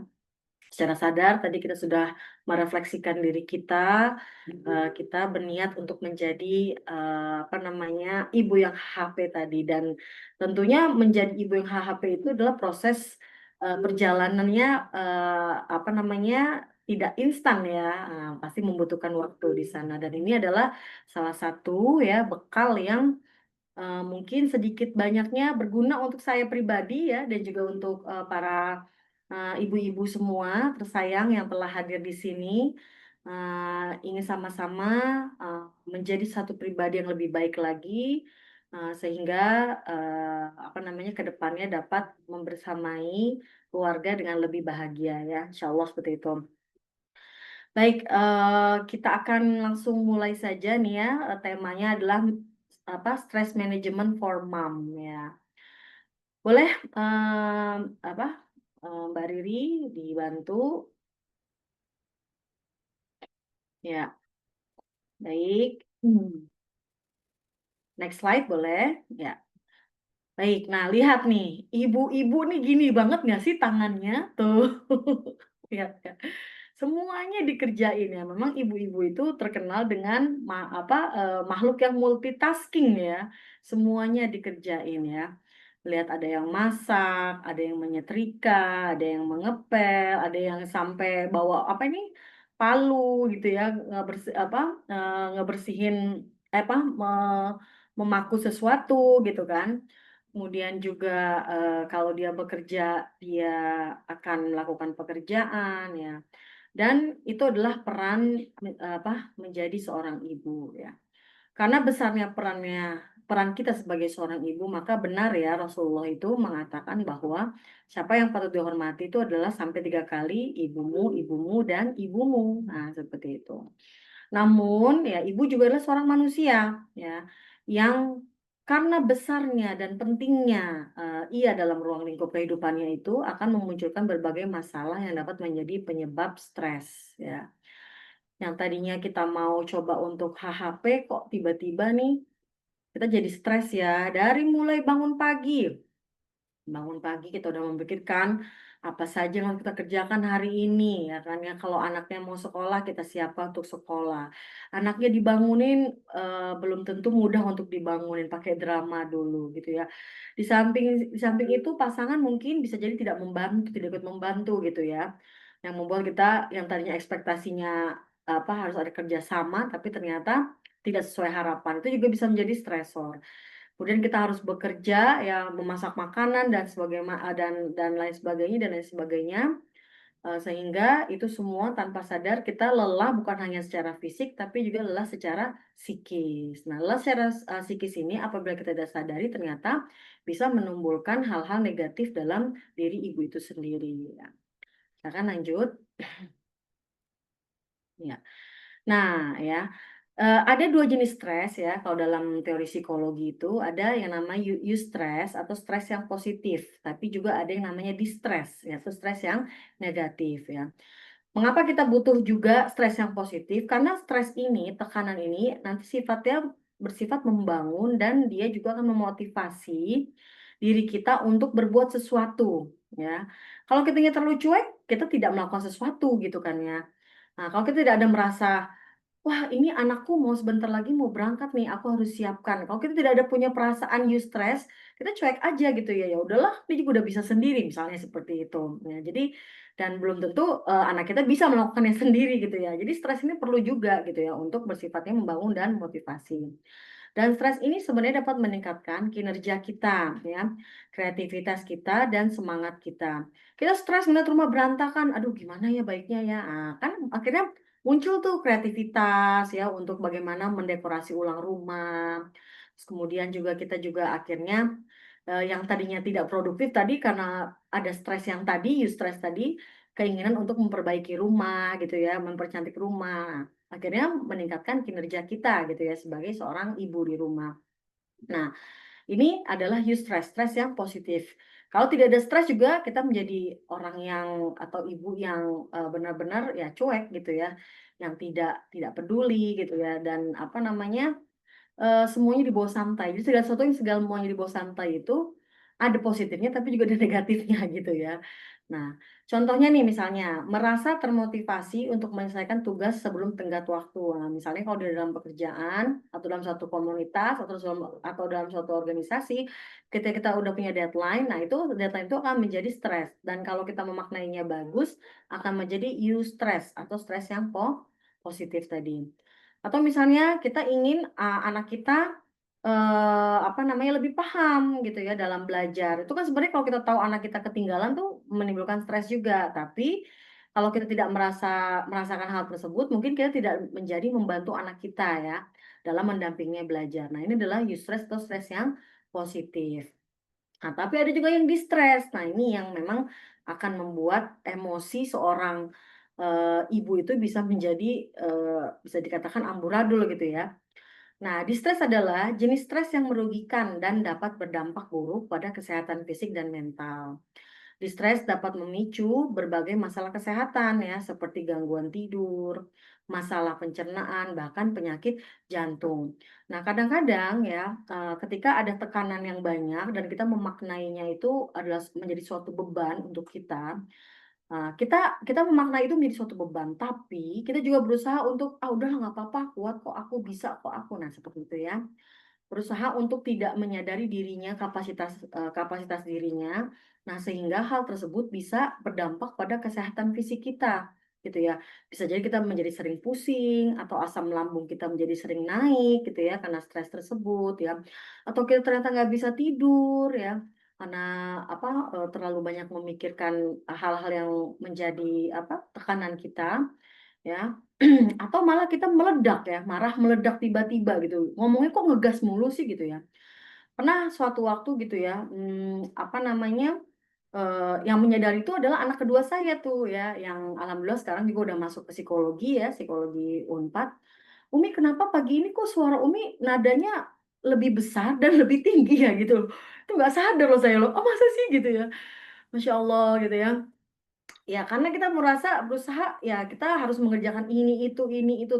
Secara sadar tadi kita sudah merefleksikan diri kita, kita berniat untuk menjadi ibu yang HHP tadi, dan tentunya menjadi ibu yang HHP itu adalah proses perjalanannya tidak instan ya. Pasti membutuhkan waktu di sana, dan ini adalah salah satu ya bekal yang mungkin sedikit banyaknya berguna untuk saya pribadi ya, dan juga untuk para ibu-ibu semua tersayang yang telah hadir di sini. Ingin sama-sama menjadi satu pribadi yang lebih baik lagi, sehingga ke depannya dapat membersamai keluarga dengan lebih bahagia ya, insya Allah seperti itu. Baik, kita akan langsung mulai saja nih ya. Temanya adalah stress management for mom ya. Boleh Mbak Riri dibantu? Ya, baik. Next slide boleh? Ya. Baik, nah lihat nih, ibu-ibu nih gini banget nggak sih tangannya? Tuh, lihat ya. Semuanya dikerjain ya. Memang ibu-ibu itu terkenal dengan makhluk yang multitasking ya. Semuanya dikerjain ya. Lihat, ada yang masak, ada yang menyetrika, ada yang mengepel, ada yang sampai bawa palu gitu ya, ngebersihin memaku sesuatu gitu kan. Kemudian juga kalau dia bekerja, dia akan melakukan pekerjaan ya. Dan itu adalah peran menjadi seorang ibu ya. Karena besarnya peran kita sebagai seorang ibu, maka benar ya Rasulullah itu mengatakan bahwa siapa yang patut dihormati itu adalah sampai 3 kali ibumu, ibumu, dan ibumu. Nah, seperti itu. Namun ya ibu juga adalah seorang manusia ya, yang karena besarnya dan pentingnya ia dalam ruang lingkup kehidupannya itu akan memunculkan berbagai masalah yang dapat menjadi penyebab stres ya. Yang tadinya kita mau coba untuk HHP, kok tiba-tiba nih kita jadi stres ya. Dari mulai bangun pagi kita udah memikirkan apa saja yang harus kita kerjakan hari ini, ya kan ya. Kalau anaknya mau sekolah, kita siapkan untuk sekolah. Anaknya dibangunin, belum tentu mudah untuk dibangunin, pakai drama dulu gitu ya. Di samping itu pasangan mungkin bisa jadi tidak membantu, tidak ikut membantu gitu ya. Yang membuat kita yang tadinya ekspektasinya harus ada kerjasama, tapi ternyata tidak sesuai harapan. Itu juga bisa menjadi stresor. Kemudian kita harus bekerja, ya memasak makanan dan sebagainya dan lain sebagainya, sehingga itu semua tanpa sadar kita lelah bukan hanya secara fisik tapi juga lelah secara psikis. Nah, lelah secara psikis ini apabila kita tidak sadari ternyata bisa menimbulkan hal-hal negatif dalam diri ibu itu sendiri. Ya. Silakan lanjut. Ya. Nah, ya, ada dua jenis stres ya. Kalau dalam teori psikologi itu ada yang namanya eustress atau stres yang positif, tapi juga ada yang namanya distress, yaitu stres yang negatif ya. Mengapa kita butuh juga stres yang positif? Karena stres ini, tekanan ini nanti sifatnya bersifat membangun dan dia juga akan memotivasi diri kita untuk berbuat sesuatu ya. Kalau kitanya terlalu cuek, kita tidak melakukan sesuatu gitu kan ya. Nah, kalau kita tidak ada merasa, wah ini anakku mau sebentar lagi mau berangkat nih, aku harus siapkan. Kalau kita tidak ada punya perasaan eustress, kita cuek aja gitu ya. Ya udahlah, dia juga udah bisa sendiri misalnya seperti itu. Ya, jadi dan belum tentu anak kita bisa melakukannya sendiri gitu ya. Jadi stres ini perlu juga gitu ya untuk bersifatnya membangun dan motivasi. Dan stres ini sebenarnya dapat meningkatkan kinerja kita ya, kreativitas kita dan semangat kita. Kita stres ngeliat rumah berantakan, aduh gimana ya baiknya ya. Nah, kan akhirnya muncul tuh kreativitas ya untuk bagaimana mendekorasi ulang rumah. Terus kemudian juga kita juga akhirnya yang tadinya tidak produktif tadi karena ada stres yang tadi, eustress tadi, keinginan untuk memperbaiki rumah gitu ya, mempercantik rumah. Nah, akhirnya meningkatkan kinerja kita gitu ya sebagai seorang ibu di rumah. Nah, ini adalah eustress, stres yang positif. Kalau tidak ada stres juga kita menjadi orang yang atau ibu yang benar-benar ya cuek gitu ya, yang tidak peduli gitu ya dan apa namanya semuanya dibawa santai. Jadi segala sesuatu yang semuanya dibawa santai itu ada positifnya tapi juga ada negatifnya gitu ya. Nah, contohnya nih misalnya merasa termotivasi untuk menyelesaikan tugas sebelum tenggat waktu. Nah, misalnya kalau di dalam pekerjaan atau dalam satu komunitas atau dalam suatu organisasi, ketika kita udah punya deadline, nah itu deadline itu akan menjadi stres dan kalau kita memaknainya bagus akan menjadi eustress atau stres yang positif tadi. Atau misalnya kita ingin anak kita lebih paham gitu ya dalam belajar. Itu kan sebenarnya kalau kita tahu anak kita ketinggalan tuh menimbulkan stres juga. Tapi kalau kita tidak merasakan hal tersebut, mungkin kita tidak menjadi membantu anak kita ya dalam mendampinginya belajar. Nah, ini adalah eustress atau stres yang positif. Nah, tapi ada juga yang distress. Nah, ini yang memang akan membuat emosi seorang ibu itu bisa menjadi bisa dikatakan amburadul gitu ya. Nah, distres adalah jenis stres yang merugikan dan dapat berdampak buruk pada kesehatan fisik dan mental. Distres dapat memicu berbagai masalah kesehatan ya, seperti gangguan tidur, masalah pencernaan, bahkan penyakit jantung. Nah, kadang-kadang ya, ketika ada tekanan yang banyak dan kita memaknainya itu adalah menjadi suatu beban untuk kita, kita memaknai itu menjadi suatu beban, tapi kita juga berusaha untuk, "Ah, udahlah nggak apa-apa, kuat kok aku, bisa kok aku." Nah, seperti itu ya. Berusaha untuk tidak menyadari dirinya, kapasitas dirinya. Nah, sehingga hal tersebut bisa berdampak pada kesehatan fisik kita, gitu ya. Bisa jadi kita menjadi sering pusing, atau asam lambung kita menjadi sering naik, gitu ya, karena stres tersebut ya. Atau kita ternyata nggak bisa tidur ya, karena terlalu banyak memikirkan hal-hal yang menjadi tekanan kita ya. Atau malah kita meledak ya, marah meledak tiba-tiba gitu. Ngomongnya kok ngegas mulu sih gitu ya. Pernah suatu waktu gitu ya, yang menyadari itu adalah anak kedua saya tuh ya, yang alhamdulillah sekarang juga udah masuk ke psikologi ya, psikologi Unpad. "Umi kenapa pagi ini kok suara Umi nadanya lebih besar dan lebih tinggi ya?" Gitu loh. Itu nggak sadar loh saya loh, "Oh masa sih?" Gitu ya. Masya Allah gitu ya. Ya, karena kita berusaha ya kita harus mengerjakan ini, itu,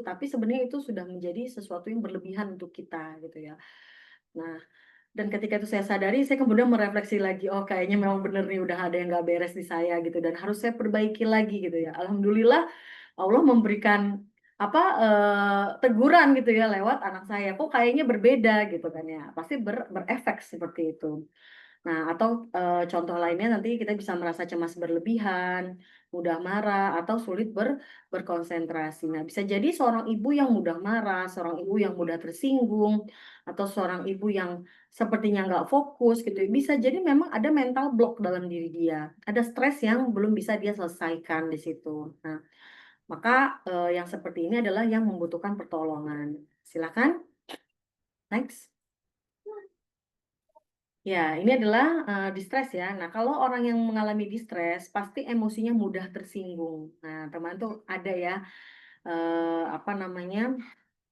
tapi sebenarnya itu sudah menjadi sesuatu yang berlebihan untuk kita gitu ya. Nah, Dan ketika itu saya sadari, saya kemudian merefleksi lagi, oh kayaknya memang bener nih udah ada yang nggak beres di saya gitu, dan harus saya perbaiki lagi gitu ya. Alhamdulillah Allah memberikan apa teguran gitu ya lewat anak saya, kok kayaknya berbeda gitu kan ya, pasti berefek seperti itu. Nah, atau contoh lainnya nanti kita bisa merasa cemas berlebihan, mudah marah, atau sulit berkonsentrasi. Nah, bisa jadi seorang ibu yang mudah marah, seorang ibu yang mudah tersinggung, atau seorang ibu yang sepertinya nggak fokus gitu. Bisa jadi memang ada mental block dalam diri dia, ada stres yang belum bisa dia selesaikan di situ. Nah, maka yang seperti ini adalah yang membutuhkan pertolongan. Silakan, next. Ya, ini adalah distress ya. Nah, kalau orang yang mengalami distress, pasti emosinya mudah tersinggung. Nah, teman tuh ada ya, apa namanya,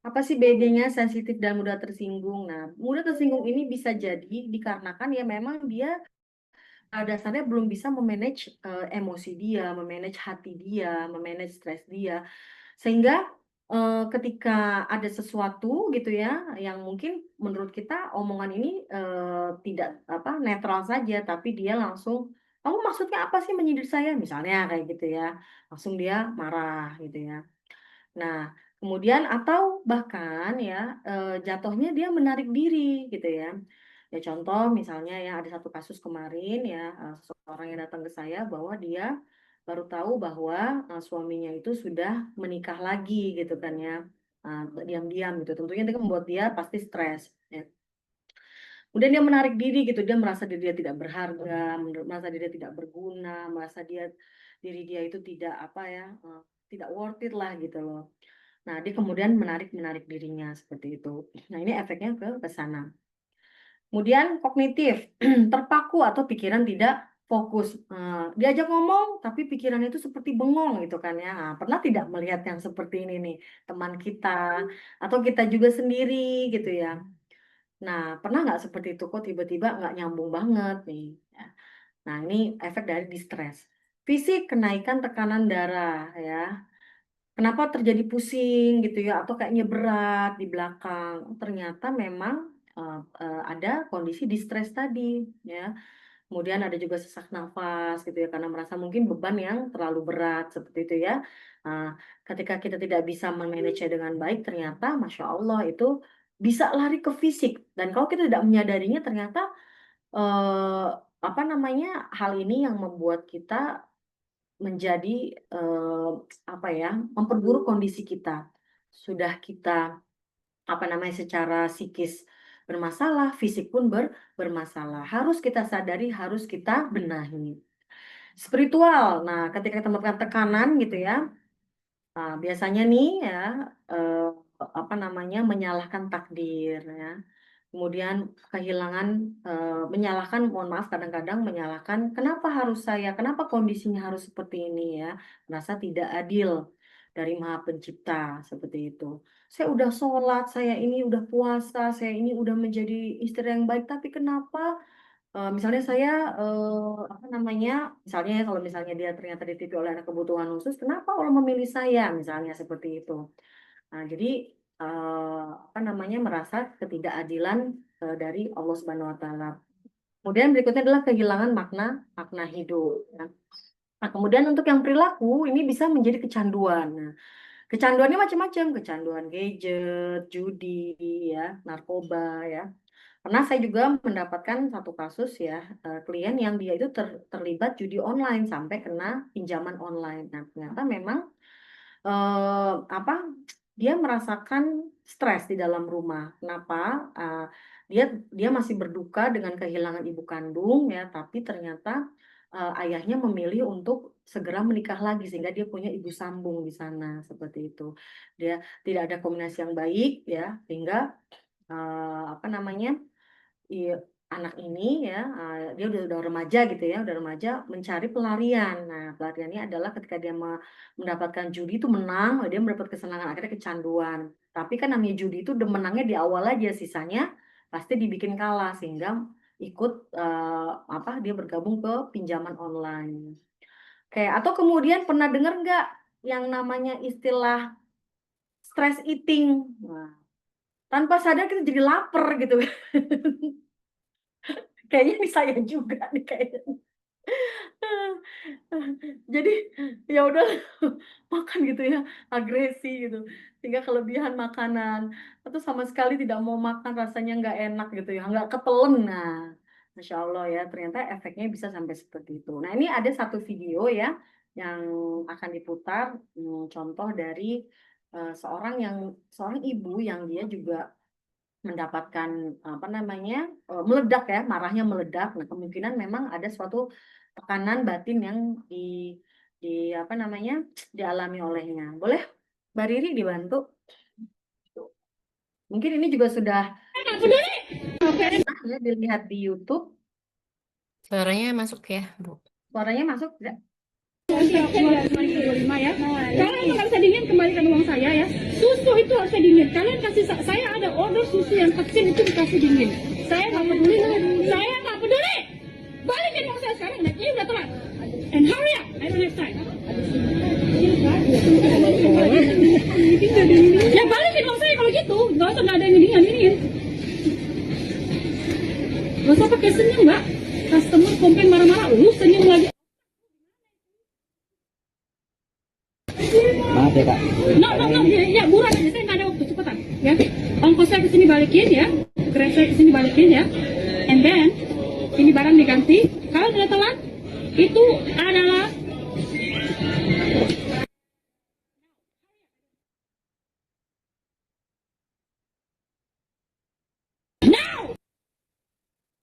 apa sih bedanya sensitif dan mudah tersinggung? Nah, mudah tersinggung ini bisa jadi dikarenakan ya memang dia dasarnya belum bisa memanage emosi dia, memanage hati dia, memanage stres dia. Sehingga ketika ada sesuatu gitu ya, yang mungkin menurut kita omongan ini tidak apa netral saja, tapi dia langsung, kamu maksudnya apa sih menyindir saya? Misalnya kayak gitu ya, langsung dia marah gitu ya. Nah, kemudian atau bahkan ya jatuhnya dia menarik diri gitu ya. Ya contoh misalnya ya ada satu kasus kemarin ya, seseorang yang datang ke saya bahwa dia baru tahu bahwa suaminya itu sudah menikah lagi gitu kan ya. Diam-diam gitu. Tentunya itu membuat dia pasti stres ya. Kemudian dia menarik diri gitu, dia merasa diri dia tidak berharga, merasa diri dia tidak berguna, merasa diri dia itu tidak apa ya, tidak worth it lah gitu loh. Nah, dia kemudian menarik dirinya seperti itu. Nah, ini efeknya ke sana. Kemudian kognitif, terpaku atau pikiran tidak fokus. Diajak ngomong, tapi pikirannya itu seperti bengong gitu kan ya. Nah, pernah tidak melihat yang seperti ini nih, teman kita, atau kita juga sendiri gitu ya. Nah, pernah nggak seperti itu kok tiba-tiba nggak nyambung banget nih. Ya. Nah, ini efek dari distress. Fisik, kenaikan tekanan darah ya. Kenapa terjadi pusing gitu ya, atau kayaknya berat di belakang. Ternyata memang ada kondisi distress tadi ya. Kemudian ada juga sesak nafas gitu ya, karena merasa mungkin beban yang terlalu berat seperti itu ya. Ketika kita tidak bisa memanage dengan baik, ternyata Masya Allah itu bisa lari ke fisik. Dan kalau kita tidak menyadarinya, ternyata eh, apa namanya, hal ini yang membuat kita menjadi apa ya, memperburuk kondisi kita. Sudah kita apa namanya secara psikis bermasalah, fisik pun bermasalah. Harus kita sadari, harus kita benahi. Spiritual. Nah, ketika kita mendapatkan tekanan gitu ya, biasanya nih ya apa namanya menyalahkan takdir ya. Kemudian kehilangan menyalahkan, mohon maaf kadang-kadang menyalahkan kenapa harus saya, kenapa kondisinya harus seperti ini ya, merasa tidak adil dari Maha Pencipta seperti itu. Saya udah sholat, saya ini udah puasa, saya ini udah menjadi istri yang baik, tapi kenapa misalnya saya apa namanya, misalnya kalau misalnya dia ternyata dititipi oleh anak kebutuhan khusus, kenapa Allah memilih saya, misalnya seperti itu. Nah, jadi apa namanya merasa ketidakadilan dari Allah Subhanahu wa taala. Kemudian berikutnya adalah kehilangan makna hidup ya. Nah, kemudian untuk yang perilaku ini bisa menjadi kecanduan. Nah, kecanduannya macam-macam, kecanduan gadget, judi ya, narkoba ya. Pernah saya juga mendapatkan satu kasus ya, klien yang dia itu terlibat judi online sampai kena pinjaman online. Nah, ternyata memang apa, dia merasakan stres di dalam rumah. Kenapa? Dia masih berduka dengan kehilangan ibu kandung ya, tapi ternyata ayahnya memilih untuk segera menikah lagi sehingga dia punya ibu sambung di sana seperti itu. Dia tidak ada kombinasi yang baik ya, sehingga apa namanya? Iya, anak ini ya, dia udah remaja gitu ya, udah remaja mencari pelarian. Nah, pelariannya adalah ketika dia mendapatkan judi itu menang, dia mendapat kesenangan, akhirnya kecanduan. Tapi kan namanya judi itu menangnya di awal aja, sisanya pasti dibikin kalah sehingga ikut apa dia bergabung ke pinjaman online. Kayak atau kemudian pernah dengar nggak yang namanya istilah stress eating? Nah, tanpa sadar kita jadi lapar gitu. Kayaknya ini saya juga nih kayaknya. Jadi ya udah makan gitu ya, agresi gitu, sehingga kelebihan makanan atau sama sekali tidak mau makan, rasanya nggak enak gitu ya, nggak ketelen. Nah, Masya Allah ya, ternyata efeknya bisa sampai seperti itu. Nah, ini ada satu video ya yang akan diputar, contoh dari seorang ibu yang dia juga mendapatkan apa namanya, meledak ya, marahnya meledak. Nah, kemungkinan memang ada suatu tekanan batin yang di apa namanya, dialami olehnya. Boleh Mbak Riri dibantu? Mungkin ini juga sudah pernah ya dilihat di YouTube. Suaranya masuk ya, Bu? Suaranya masuk tidak? Ya. Kalian nggak bisa dingin, kembalikan uang saya ya. Susu itu harus dingin. Kalian kasih saya ada order susu yang kecil itu dikasih dingin. Saya nggak peduli. Saya nggak peduli. Balikin uang saya sekarang. Ini udah telat. And hurry up. I don't have time. Ya balikin uang saya kalau gitu. Nggak usah ada yang dingin. Nggak usah pakai senyum, Mbak. Customer komplain marah-marah, lu senyum lagi. Maaf ya Kak. No, ya murah, saya nggak ada waktu, cepetan, ya. Ongkos saya kesini balikin ya, keren saya kesini balikin ya, and then ini barang diganti. Kalau tidak telat, itu adalah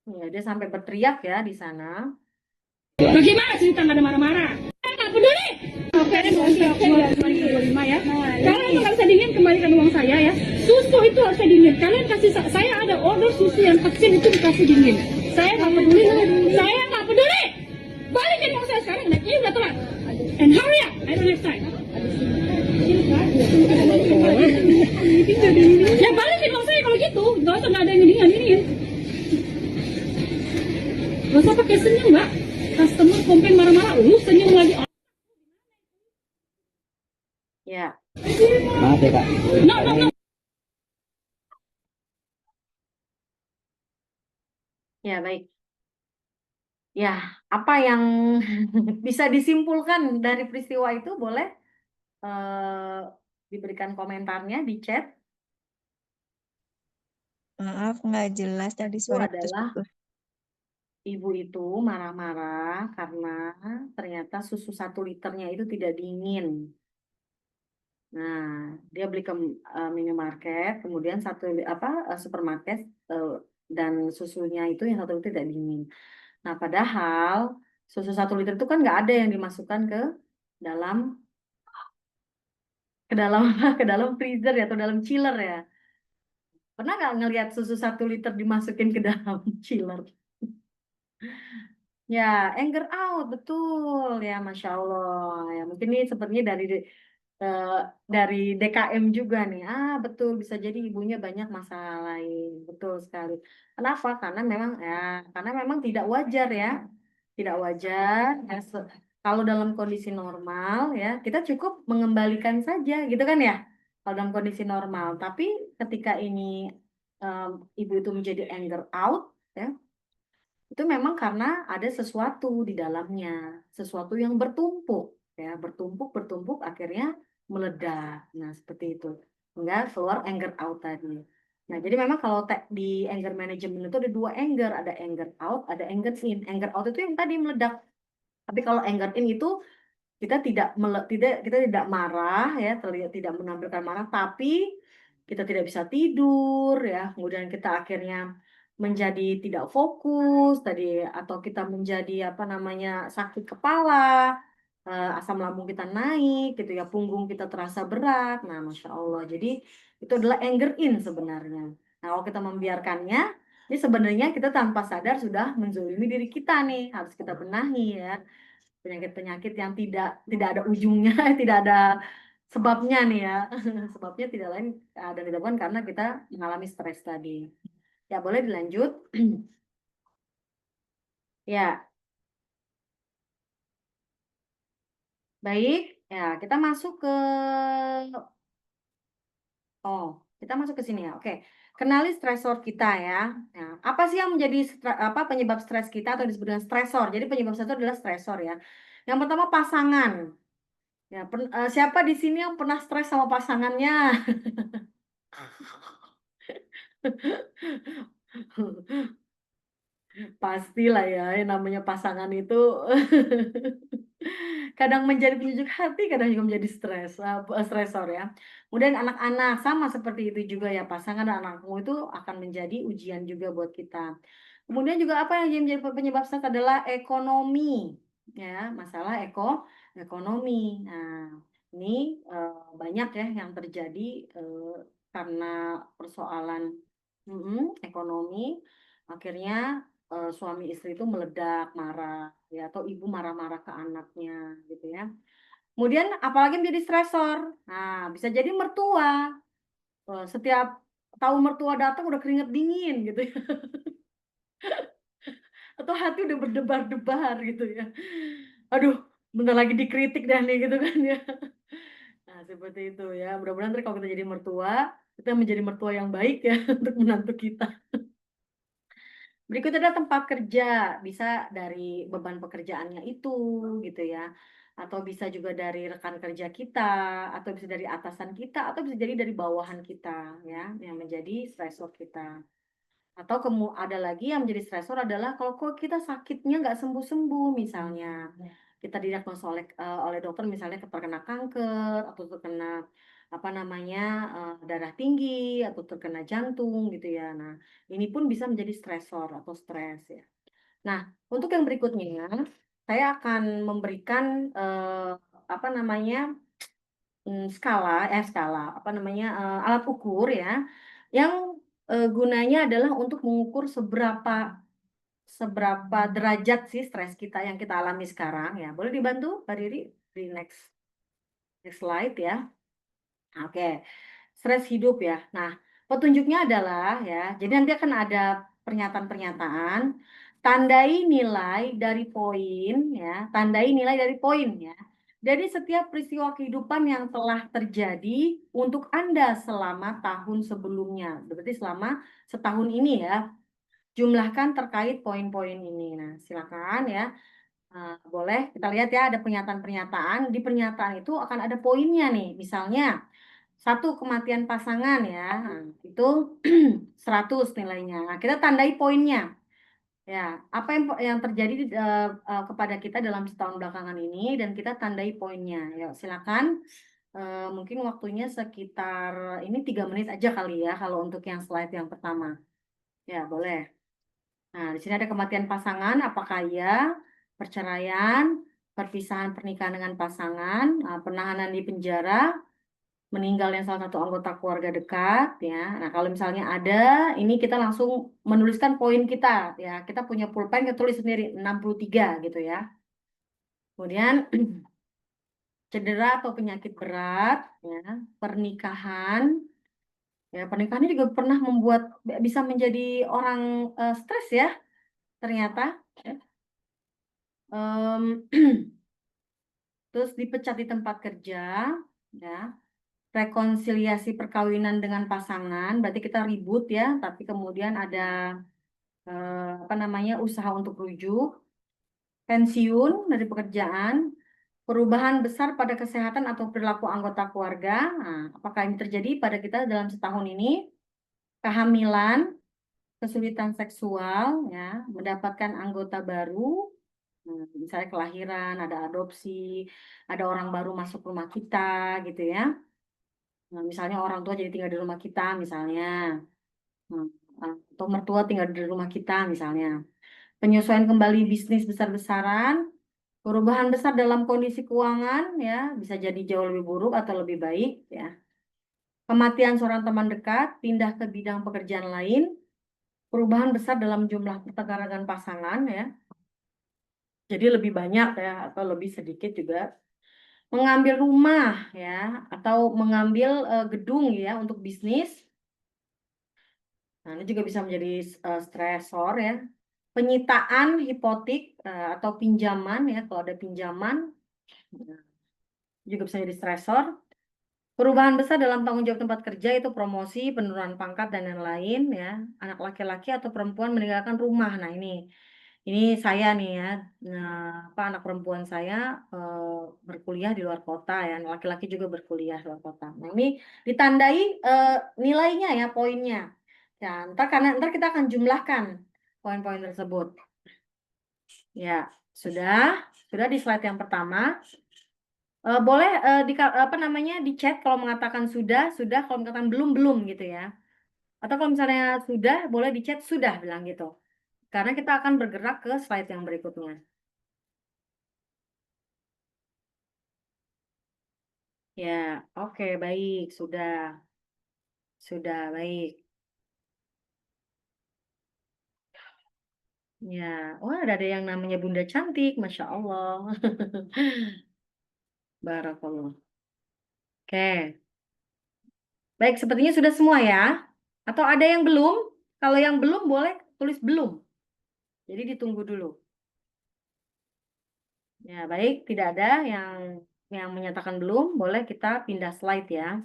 Ya, dia sampai berteriak ya di sana. bagaimana cerita nggak ada marah-marah? Nggak peduli. Oke, ya. Kalian nggak bisa dingin, kembalikan uang saya ya. Susu itu harus dingin. Kalian kasih saya ada order susu yang kecil itu dikasih dingin. Saya nggak peduli. Saya nggak peduli. Balikin uang saya sekarang. Ini udah telat. And hurry up. I don't have time. Ya balikin uang saya kalau gitu. Nggak usah ada yang dingin. Nggak usah pakai senyum, Mbak. Customer komplain marah-marah, lu senyum lagi. Ya. Maaf ya Kak. No. Ya, baik. Ya, apa yang bisa disimpulkan dari peristiwa itu boleh diberikan komentarnya di chat. Maaf, nggak jelas tadi Itu suara adalah putus-putus. ibu itu marah-marah karena ternyata susu 1 liternya itu tidak dingin. Nah, dia beli ke minimarket, kemudian supermarket, dan susunya itu yang 1 liter tidak dingin. Nah, padahal susu 1 liter itu kan nggak ada yang dimasukkan dalam ke dalam freezer ya, atau dalam chiller ya. Pernah nggak ngelihat susu 1 liter dimasukin ke dalam chiller? Ya, anger out, betul ya, Masya Allah. Ya, mungkin ini sepertinya dari DKM juga nih. Betul, bisa jadi ibunya banyak masalah lain. Betul sekali. Kenapa? Karena memang tidak wajar ya. Tidak wajar. Ya, kalau dalam kondisi normal ya, kita cukup mengembalikan saja, gitu kan ya? Kalau dalam kondisi normal. Tapi ketika ini ibu itu menjadi anger out, ya, itu memang karena ada sesuatu di dalamnya, sesuatu yang bertumpuk, ya, bertumpuk akhirnya meledak. Nah, seperti itu. Enggak keluar anger out tadi. Nah, jadi memang kalau di anger management itu ada 2 anger, ada anger out, ada anger in. Anger out itu yang tadi meledak. Tapi kalau anger in itu kita tidak marah ya, tidak menampilkan marah, tapi kita tidak bisa tidur ya, kemudian kita akhirnya menjadi tidak fokus tadi, atau kita menjadi sakit kepala, asam lambung kita naik gitu ya, punggung kita terasa berat. Nah, Masya Allah, jadi itu adalah anger in sebenarnya. Nah, kalau kita membiarkannya, ini sebenarnya kita tanpa sadar sudah menzolimi diri kita nih, harus kita benahi ya. Penyakit-penyakit yang tidak ada ujungnya, tidak ada sebabnya nih ya. Sebabnya tidak lain dan tidak bukan karena kita mengalami stres tadi. Ya, boleh dilanjut. Ya. Baik, ya kita masuk ke Kita masuk ke sini ya. Oke. Kenali stresor kita ya. Nah, apa sih yang menjadi penyebab stres kita atau disebut dengan stresor? Jadi penyebab stres itu adalah stresor ya. Yang pertama pasangan. Ya, siapa di sini yang pernah stres sama pasangannya? Pastilah ya, yang namanya pasangan itu kadang menjadi penyejuk hati, kadang juga menjadi stresor ya. Kemudian anak-anak sama seperti itu juga ya, pasangan dan anakmu itu akan menjadi ujian juga buat kita. Kemudian juga apa yang menjadi penyebab stres adalah ekonomi ya, masalah ekonomi. Nah, ini banyak ya yang terjadi karena persoalan ekonomi, akhirnya suami istri itu meledak marah ya, atau ibu marah-marah ke anaknya gitu ya. Kemudian apalagi menjadi stresor. Nah, bisa jadi mertua. Setiap tahu mertua datang udah keringet dingin gitu ya. Atau hati udah berdebar-debar gitu ya. Aduh, bentar lagi dikritik dah nih gitu kan ya. Nah, seperti itu ya. Mudah-mudahan nanti kalau kita jadi mertua, kita menjadi mertua yang baik ya untuk menantu kita. Berikutnya adalah tempat kerja, bisa dari beban pekerjaannya itu gitu ya. Atau bisa juga dari rekan kerja kita, atau bisa dari atasan kita, atau bisa jadi dari bawahan kita ya, yang menjadi stresor kita. Atau ada lagi yang menjadi stresor adalah kalau kok kita sakitnya nggak sembuh-sembuh misalnya. Kita didiagnosa oleh dokter misalnya terkena kanker atau terkena apa namanya darah tinggi atau terkena jantung gitu ya. Nah, ini pun bisa menjadi stresor atau stres ya. Nah, untuk yang berikutnya saya akan memberikan apa namanya skala apa namanya alat ukur ya yang gunanya adalah untuk mengukur seberapa derajat sih stres kita yang kita alami sekarang ya. Boleh dibantu Mbak Riri di next slide ya. Oke. Stres hidup ya. Nah, petunjuknya adalah ya, jadi nanti akan ada pernyataan-pernyataan, tandai nilai dari poin ya, tandai nilai dari poin ya. Jadi setiap peristiwa kehidupan yang telah terjadi untuk Anda selama tahun sebelumnya, berarti selama setahun ini ya, jumlahkan terkait poin-poin ini. Nah, silakan ya. Boleh kita lihat ya, ada pernyataan-pernyataan. Di pernyataan itu akan ada poinnya nih. Misalnya, satu kematian pasangan ya, itu 100 nilainya. Nah, kita tandai poinnya. Ya, apa yang terjadi kepada kita dalam setahun belakangan ini dan kita tandai poinnya. Ya, silakan. Mungkin waktunya sekitar ini 3 menit aja kali ya kalau untuk yang slide yang pertama. Ya, boleh. Nah, di sini ada kematian pasangan, apakah iya, perceraian, perpisahan pernikahan dengan pasangan, penahanan di penjara, meninggalnya salah satu anggota keluarga dekat ya. Nah, kalau misalnya ada, ini kita langsung menuliskan poin kita ya. Kita punya pulpen, kita tulis sendiri 63 gitu ya. Kemudian cedera atau penyakit berat ya, pernikahan. Ya, pernikahan ini juga pernah membuat bisa menjadi orang stres ya ternyata. Ya. Terus dipecat di tempat kerja ya. Rekonsiliasi perkawinan dengan pasangan, berarti kita ribut ya, tapi kemudian ada apa namanya usaha untuk rujuk, pensiun dari pekerjaan, perubahan besar pada kesehatan atau perilaku anggota keluarga. Nah, apakah ini terjadi pada kita dalam setahun ini? Kehamilan, kesulitan seksual, ya, mendapatkan anggota baru, misalnya kelahiran, ada adopsi, ada orang baru masuk rumah kita, gitu ya. Nah, misalnya orang tua jadi tinggal di rumah kita misalnya, atau mertua tinggal di rumah kita misalnya. Penyesuaian kembali bisnis besar-besaran, perubahan besar dalam kondisi keuangan ya, bisa jadi jauh lebih buruk atau lebih baik ya. Kematian seorang teman dekat, pindah ke bidang pekerjaan lain, perubahan besar dalam jumlah pertengkaran pasangan ya. Jadi lebih banyak ya atau lebih sedikit juga. Mengambil rumah ya atau mengambil gedung ya untuk bisnis. Nah, ini juga bisa menjadi stresor ya. Penyitaan hipotek atau pinjaman ya, kalau ada pinjaman juga bisa jadi stresor. Perubahan besar dalam tanggung jawab tempat kerja itu promosi, penurunan pangkat dan lain-lain ya. Anak laki-laki atau perempuan meninggalkan rumah. Nah, ini saya nih ya. Nah, anak perempuan saya berkuliah di luar kota ya. Anak laki-laki juga berkuliah di luar kota. Nah, ini ditandai nilainya ya, poinnya. Ya, ntar kita akan jumlahkan poin-poin tersebut. Ya, sudah di slide yang pertama. Boleh di chat kalau mengatakan sudah, kalau mengatakan belum gitu ya. Atau kalau misalnya sudah, boleh di chat sudah bilang gitu. Karena kita akan bergerak ke slide yang berikutnya. Ya, oke, baik, sudah. Sudah, baik. Ya, wah ada yang namanya Bunda Cantik, Masya Allah. Barakallah. Oke. Baik, sepertinya sudah semua ya. Atau ada yang belum? Kalau yang belum, boleh tulis belum. Jadi ditunggu dulu. Ya, baik, tidak ada yang menyatakan belum, boleh kita pindah slide ya.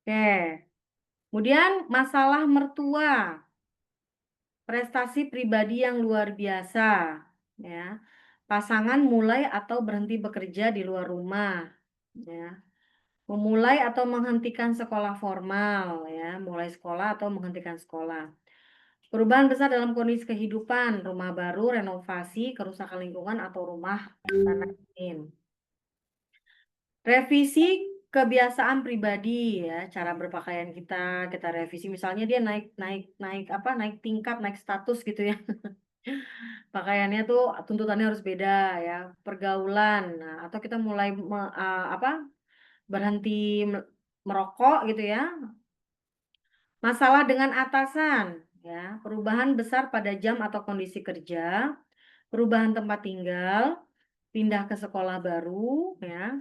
Oke. Kemudian masalah mertua. Prestasi pribadi yang luar biasa, ya. Pasangan mulai atau berhenti bekerja di luar rumah, ya. Memulai atau menghentikan sekolah formal, ya. Mulai sekolah atau menghentikan sekolah. Perubahan besar dalam kondisi kehidupan, rumah baru, renovasi, kerusakan lingkungan atau rumah tanah ingin. Revisi kebiasaan pribadi ya, cara berpakaian kita revisi. Misalnya dia naik tingkat, naik status gitu ya. Pakaiannya tuh tuntutannya harus beda ya, pergaulan. Nah, atau kita mulai berhenti merokok gitu ya. Masalah dengan atasan ya, perubahan besar pada jam atau kondisi kerja, perubahan tempat tinggal, pindah ke sekolah baru ya.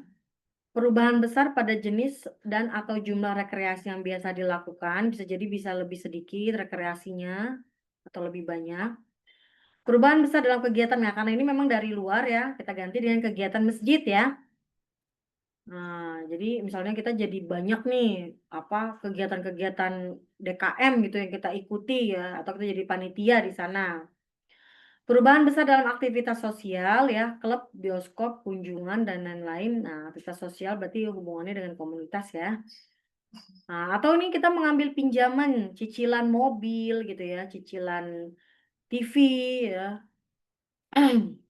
Perubahan besar pada jenis dan atau jumlah rekreasi yang biasa dilakukan, bisa jadi bisa lebih sedikit rekreasinya atau lebih banyak. Perubahan besar dalam kegiatan, nah karena ini memang dari luar ya, kita ganti dengan kegiatan masjid ya. Nah, jadi misalnya kita jadi banyak nih kegiatan-kegiatan DKM gitu yang kita ikuti ya, atau kita jadi panitia di sana. Perubahan besar dalam aktivitas sosial ya, klub, bioskop, kunjungan dan lain-lain. Nah, aktivitas sosial berarti hubungannya dengan komunitas ya. Nah, atau ini kita mengambil pinjaman, cicilan mobil gitu ya, cicilan TV ya,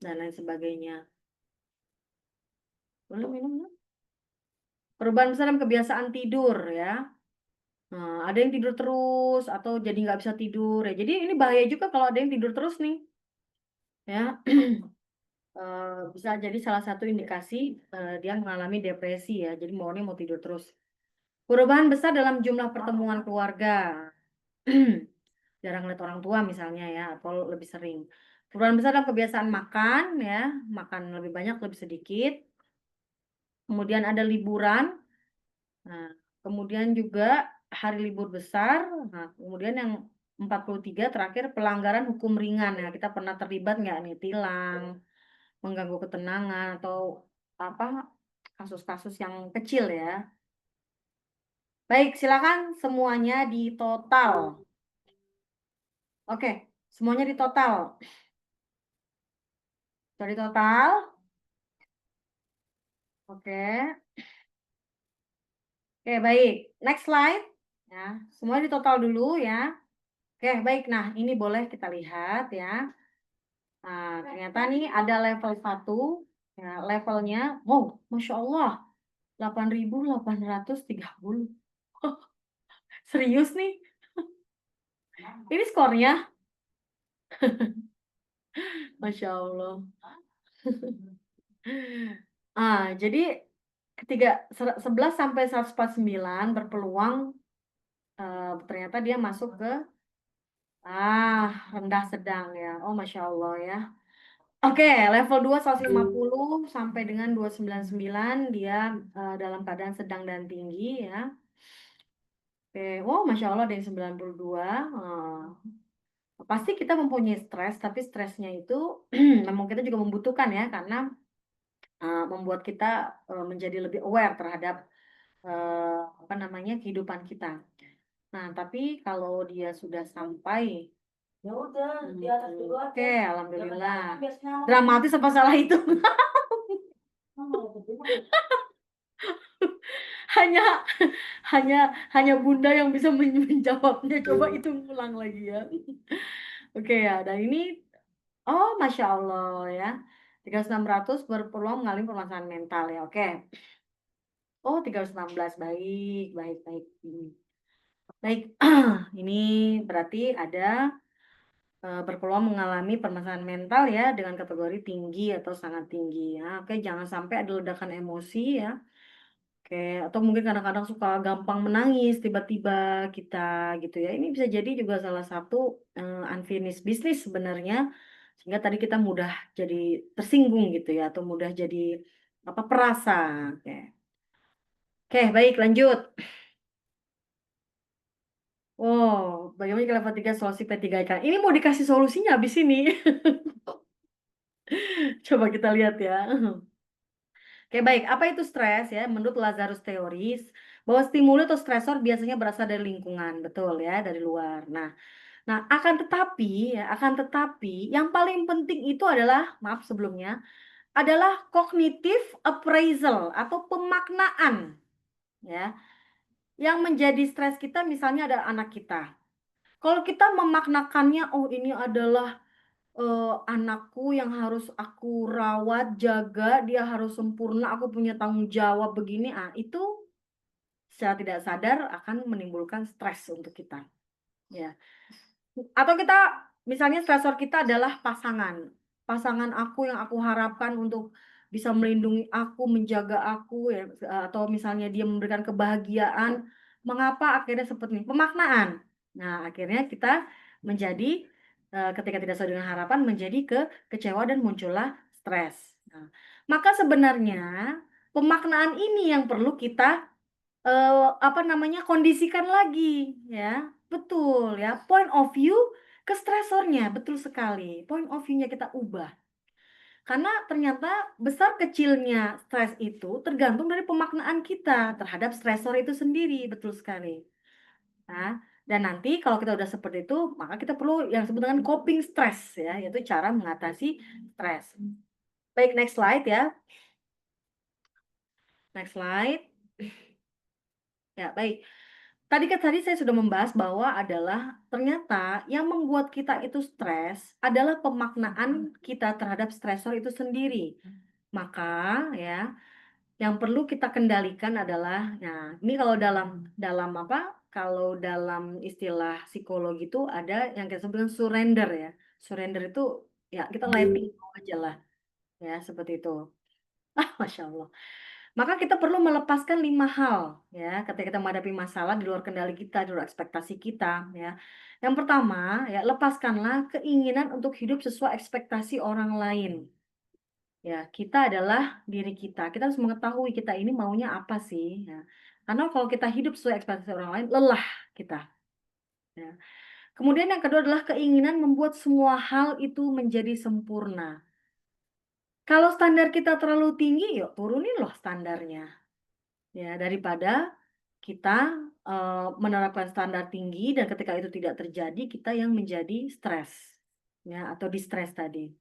dan lain sebagainya. Boleh minum? Perubahan besar dalam kebiasaan tidur ya. Nah, ada yang tidur terus atau jadi nggak bisa tidur ya. Jadi ini bahaya juga kalau ada yang tidur terus nih. Ya. Bisa jadi salah satu indikasi dia mengalami depresi ya. Jadi maunya mau tidur terus. Perubahan besar dalam jumlah pertemuan keluarga. Jarang lihat orang tua misalnya ya, atau lebih sering. Perubahan besar dalam kebiasaan makan ya, makan lebih banyak, lebih sedikit. Kemudian ada liburan. Nah, kemudian juga hari libur besar. Nah, kemudian yang 43 terakhir pelanggaran hukum ringan ya. Kita pernah terlibat nggak nih tilang, mengganggu ketenangan atau kasus-kasus yang kecil ya. Baik, silakan semuanya di total. Oke, semuanya di total. Dari total. Oke. Oke, baik. Next slide. Ya, semua di total dulu ya. Oke, baik. Nah, ini boleh kita lihat ya. Nah, ternyata nih ada level 1. Ya, levelnya, wow, Masya Allah, 8.830. Serius nih? Ini skornya? Masya Allah. Jadi 11 sampai 149 berpeluang ternyata dia masuk ke rendah sedang ya. Oh, Masya Allah ya. Oke, level 2 150 sampai dengan 299 dia dalam keadaan sedang dan tinggi ya. Oke, wow, Masya Allah ada yang 92. Pasti kita mempunyai stres, tapi stresnya itu memang kita juga membutuhkan ya, karena membuat kita menjadi lebih aware terhadap kehidupan kita. Nah, tapi kalau dia sudah sampai, Ya udah, di atas dulu aja. oke, Ya kan, alhamdulillah. biasanya lama. Dramatis apa salah itu? hanya hanya Bunda yang bisa menjawabnya. Coba itu ulang lagi ya. Oke ya, dan ini, oh Masya Allah ya, 3600 berpeluang mengalami permasalahan mental ya. Oke. Oh 316, baik, baik, baik. Baik, ini berarti ada berpeluang mengalami permasalahan mental ya dengan kategori tinggi atau sangat tinggi ya. Oke, jangan sampai ada ledakan emosi ya. Oke, atau mungkin kadang-kadang suka gampang menangis tiba-tiba kita gitu ya. Ini bisa jadi juga salah satu unfinished business sebenarnya, sehingga tadi kita mudah jadi tersinggung gitu ya, atau mudah jadi perasa. Oke. Oke, baik, lanjut. Oh, bagaimana jika level 3 solusi P3K? Ini mau dikasih solusinya habis ini. Coba kita lihat ya. Oke, baik. Apa itu stres ya? Menurut Lazarus Theories, bahwa stimuli atau stresor biasanya berasal dari lingkungan, betul ya, dari luar. Nah, akan tetapi yang paling penting itu adalah, maaf sebelumnya, adalah cognitive appraisal atau pemaknaan ya. Yang menjadi stres kita misalnya ada anak kita. Kalau kita memaknakannya, oh ini adalah anakku yang harus aku rawat, jaga, dia harus sempurna, aku punya tanggung jawab begini, itu secara tidak sadar akan menimbulkan stres untuk kita, ya. Atau kita misalnya stresor kita adalah pasangan aku yang aku harapkan untuk bisa melindungi aku, menjaga aku ya, atau misalnya dia memberikan kebahagiaan, mengapa akhirnya seperti ini? Pemaknaan. Nah, akhirnya kita menjadi ketika tidak sesuai dengan harapan menjadi kecewa dan muncullah stres. Nah, maka sebenarnya pemaknaan ini yang perlu kita kondisikan lagi ya. Betul ya, point of view ke stresornya, betul sekali. Point of view-nya kita ubah. Karena ternyata besar kecilnya stres itu tergantung dari pemaknaan kita terhadap stresor itu sendiri, betul sekali. Nah, dan nanti kalau kita udah seperti itu, maka kita perlu yang disebut dengan coping stress ya, yaitu cara mengatasi stres. Baik, next slide ya. Next slide. Ya, baik. Tadi saya sudah membahas bahwa adalah ternyata yang membuat kita itu stres adalah pemaknaan kita terhadap stresor itu sendiri. Maka ya, yang perlu kita kendalikan adalah, nah ini kalau kalau dalam istilah psikologi itu ada yang kita sebut dengan surrender ya. Surrender itu ya kita letting go aja lah ya, seperti itu. Masya Allah. Maka kita perlu melepaskan 5 hal ya ketika kita menghadapi masalah di luar kendali kita, di luar ekspektasi kita ya. Yang pertama ya, lepaskanlah keinginan untuk hidup sesuai ekspektasi orang lain. Ya, kita adalah diri kita. Kita harus mengetahui kita ini maunya apa sih ya. Karena kalau kita hidup sesuai ekspektasi orang lain, lelah kita. Ya. Kemudian yang kedua adalah keinginan membuat semua hal itu menjadi sempurna. Kalau standar kita terlalu tinggi, yuk turunin loh standarnya. Ya, daripada kita menerapkan standar tinggi dan ketika itu tidak terjadi, kita yang menjadi stres ya, atau distres tadi.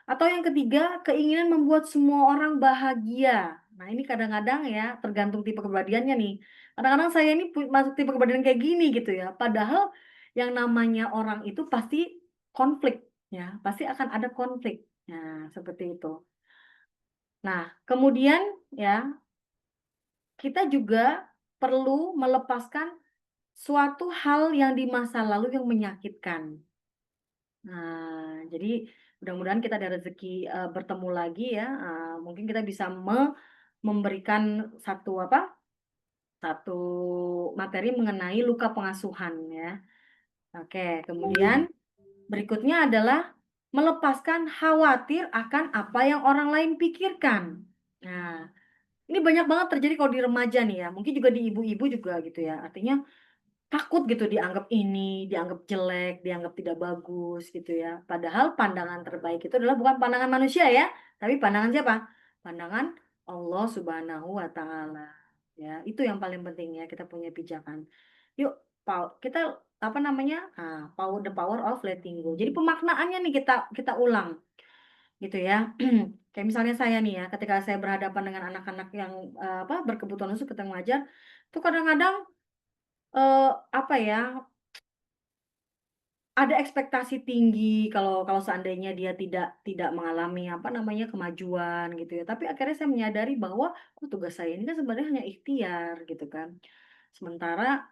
Atau yang ketiga, keinginan membuat semua orang bahagia. Nah, ini kadang-kadang ya tergantung tipe kepribadiannya nih. Kadang-kadang saya ini masuk tipe kepribadian kayak gini gitu ya. Padahal yang namanya orang itu pasti konflik ya, pasti akan ada konflik. Nah, seperti itu. Nah, kemudian ya kita juga perlu melepaskan suatu hal yang di masa lalu yang menyakitkan. Nah, jadi mudah-mudahan kita ada rezeki bertemu lagi ya. Mungkin kita bisa memberikan satu materi mengenai luka pengasuhan ya. Oke, kemudian berikutnya adalah melepaskan khawatir akan apa yang orang lain pikirkan. Nah, ini banyak banget terjadi kalau di remaja nih ya, mungkin juga di ibu-ibu juga gitu ya. Artinya takut gitu dianggap dianggap jelek, dianggap tidak bagus gitu ya. Padahal pandangan terbaik itu adalah bukan pandangan manusia ya, tapi pandangan siapa? pandangan Allah Subhanahu wa Ta'ala. Ya, itu yang paling penting ya, kita punya pijakan. Yuk, kita apa namanya? The power of letting go. Jadi pemaknaannya nih kita ulang gitu ya. Kayak misalnya saya nih ya, ketika saya berhadapan dengan anak-anak yang berkebutuhan khusus ketemu ngajar, itu kadang-kadang apa ya, ada ekspektasi tinggi kalau seandainya dia tidak mengalami apa namanya kemajuan gitu ya. Tapi akhirnya saya menyadari bahwa tugas saya ini kan sebenarnya hanya ikhtiar gitu kan. Sementara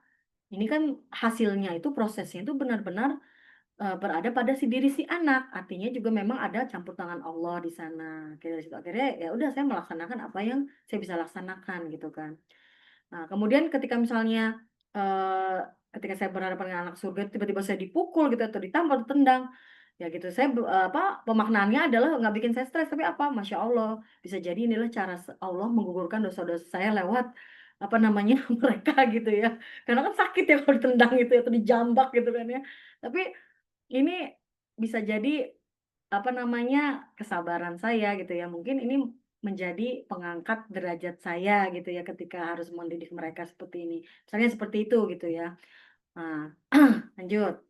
ini kan hasilnya itu prosesnya itu benar-benar berada pada diri si anak. Artinya juga memang ada campur tangan Allah di sana. Kayak dari situ akhirnya ya udah saya melaksanakan apa yang saya bisa laksanakan gitu kan. Nah, kemudian ketika misalnya ketika saya berhadapan dengan anak surga tiba-tiba saya dipukul gitu atau ditampar, ditendang, ya gitu. Saya pemaknaannya adalah nggak bikin saya stres, tapi apa? Masya Allah, bisa jadi inilah cara Allah menggugurkan dosa-dosa saya lewat apa namanya mereka gitu ya. Karena kan sakit ya kalau ditendang gitu ya, atau dijambak gitu kan ya. Tapi ini bisa jadi apa namanya kesabaran saya gitu ya. Mungkin ini menjadi pengangkat derajat saya gitu ya ketika harus mendidik mereka seperti ini. Misalnya seperti itu gitu ya. Nah, lanjut.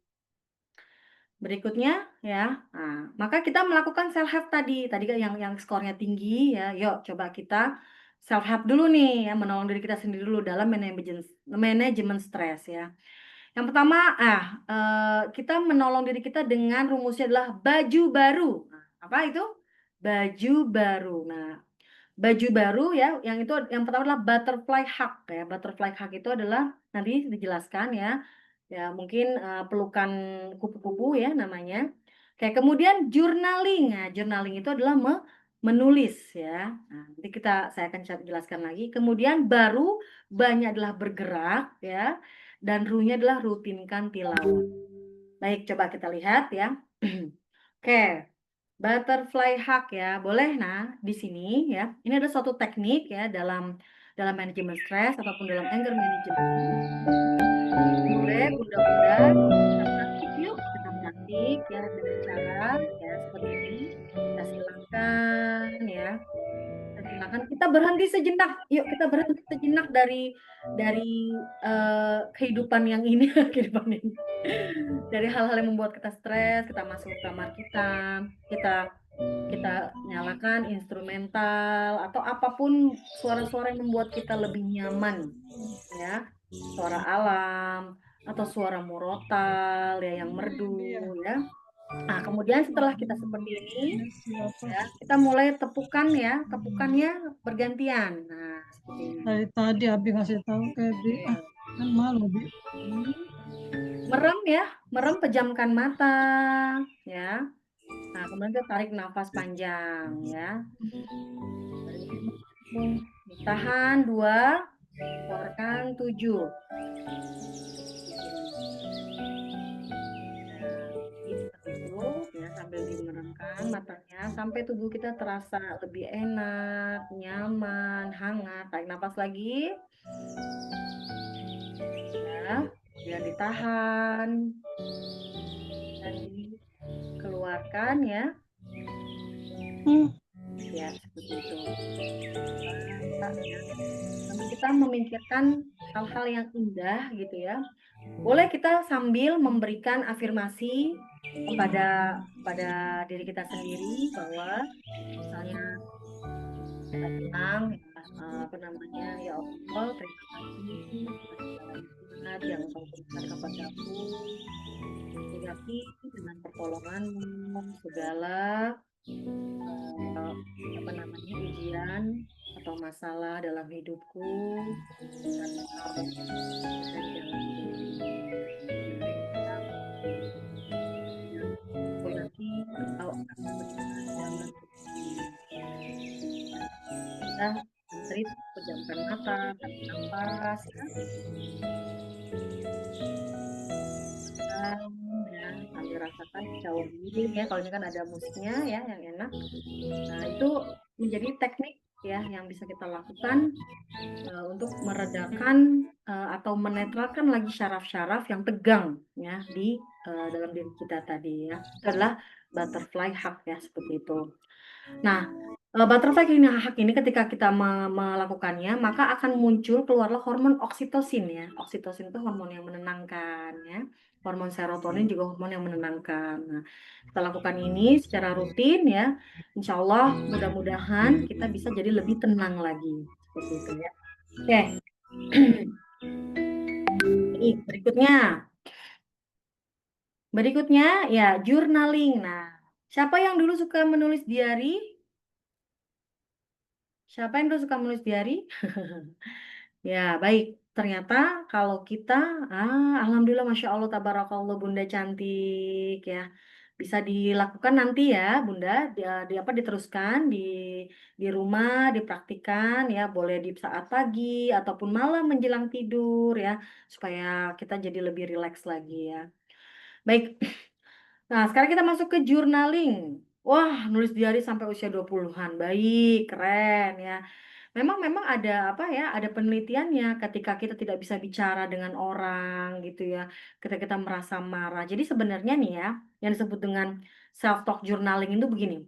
Berikutnya ya. Nah, maka kita melakukan self help tadi kan yang skornya tinggi ya. Yuk coba kita self help dulu nih ya, menolong diri kita sendiri dulu dalam manajemen stres ya. Yang pertama, kita menolong diri kita dengan rumusnya adalah baju baru. Nah, apa itu? Baju baru. Nah, baju baru ya, yang pertama adalah butterfly hug ya. Butterfly hug itu adalah nanti dijelaskan ya. Ya, mungkin pelukan kupu-kupu ya namanya. Kayak kemudian journaling. Nah, journaling itu adalah menulis ya. Nah, nanti saya akan jelaskan lagi. Kemudian baru banyak adalah bergerak ya. Dan ru-nya adalah rutinkan tilawah. Baik, coba kita lihat ya. Oke. Butterfly hug ya, boleh. Nah, di sini ya, ini ada suatu teknik ya dalam manajemen stres ataupun dalam anger management. Boleh bunda-bunda kita praktik yuk, kita praktik ya dengan cara ya seperti ini. Kita silakan ya. Silakan kita berhenti sejenak. Yuk kita berhenti sejenak dari kehidupan yang ini, kehidupan ini. Dari hal-hal yang membuat kita stres, kita masuk ke kamar kita nyalakan instrumental atau apapun suara-suara yang membuat kita lebih nyaman ya, suara alam atau suara murotal ya yang merdu ya. Nah, kemudian setelah kita seperti ini ya, kita mulai tepukannya bergantian. Nah, seperti ini. Dari tadi Abi ngasih tahu ke Bi, kan malu Bi. Merem, pejamkan mata ya. Nah, kemudian kita tarik nafas panjang ya. Tahan 2, keluarkan 7. Ya, sambil dimeremkan matanya sampai tubuh kita terasa lebih enak, nyaman, hangat. Tarik nafas lagi. Ya, biar ditahan. Dan dikeluarkan ya. Ya, seperti itu. Sambil kita memikirkan hal-hal yang indah gitu ya. Boleh kita sambil memberikan afirmasi kepada diri kita sendiri bahwa misalnya kita bilang ya Allah, terima kasih atas yang Engkau berikan kepadaku. Berarti dengan pertolonganmu segala ujian atau masalah dalam hidupku nanti Engkau akan memberikan jalan kita menarik, pejamkan mata, tarik nafas ya. Sambil rasakan kicauan diri ya, kalau ini kan ada musiknya ya yang enak. Nah, itu menjadi teknik ya yang bisa kita lakukan untuk meredakan atau menetralkan lagi syaraf-syaraf yang tegang ya di dalam diri kita tadi ya. Itu adalah butterfly hug ya, seperti itu. Nah, butterfly cleaning ini ketika kita melakukannya, maka akan keluarlah hormon oksitosin ya. Oksitosin itu hormon yang menenangkan ya. Hormon serotonin juga hormon yang menenangkan. Nah, kita lakukan ini secara rutin ya. Insya Allah mudah-mudahan kita bisa jadi lebih tenang lagi. Seperti itu ya. Oke. Ini berikutnya ya journaling. Nah, siapa yang dulu suka menulis diary? Siapa yang dulu suka menulis diary? Ya, baik. Ternyata kalau kita, alhamdulillah, Masya Allah, tabarakallah, Bunda cantik ya. Bisa dilakukan nanti ya, Bunda, diteruskan di rumah, dipraktikan ya, boleh di saat pagi ataupun malam menjelang tidur ya, supaya kita jadi lebih rileks lagi ya. Baik. Nah, sekarang kita masuk ke journaling. Wah, nulis diary sampai usia 20-an. Baik, keren ya. Memang ada apa ya, ada penelitiannya ketika kita tidak bisa bicara dengan orang gitu ya, ketika kita merasa marah. Jadi sebenarnya nih ya, yang disebut dengan self talk journaling itu begini.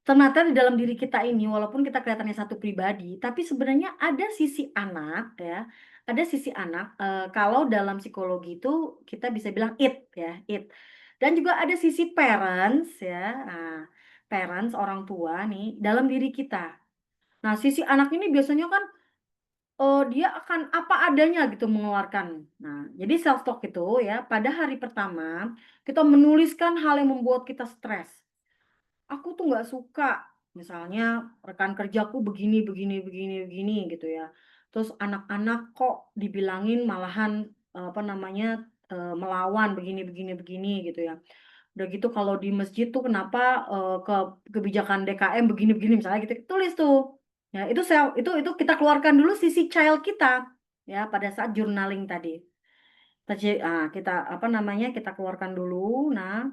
Ternyata di dalam diri kita ini, walaupun kita kelihatannya satu pribadi, tapi sebenarnya ada sisi anak ya, ada sisi anak. Kalau dalam psikologi itu kita bisa bilang it ya, it. Dan juga ada sisi parents ya, nah, parents orang tua nih dalam diri kita. Nah, sisi anak ini biasanya kan dia akan apa adanya gitu mengeluarkan. Nah, jadi self talk itu ya pada hari pertama kita menuliskan hal yang membuat kita stres. Aku tuh nggak suka, misalnya rekan kerjaku begini begini begini begini gitu ya. Terus anak-anak kok dibilangin malahan apa namanya melawan begini begini begini gitu ya. Udah gitu kalau di masjid tuh kenapa kebijakan DKM begini-begini misalnya gitu, tulis tuh. Ya, itu kita keluarkan dulu sisi child kita ya pada saat journaling tadi. Kita apa namanya? Kita keluarkan dulu. Nah,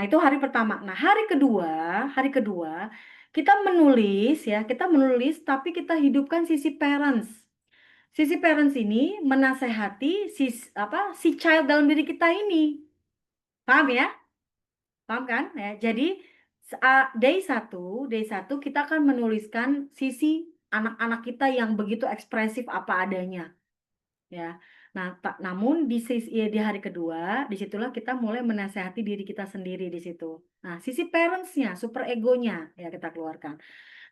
itu hari pertama. Nah, hari kedua kita menulis ya, kita menulis tapi kita hidupkan sisi parents. Sisi parents ini menasehati si child dalam diri kita ini. Paham ya? Paham kan? Ya, jadi day 1 kita akan menuliskan sisi anak-anak kita yang begitu ekspresif apa adanya. Ya. Nah, namun di hari kedua, disitulah kita mulai menasehati diri kita sendiri di situ. Nah, sisi parentsnya, super egonya ya kita keluarkan.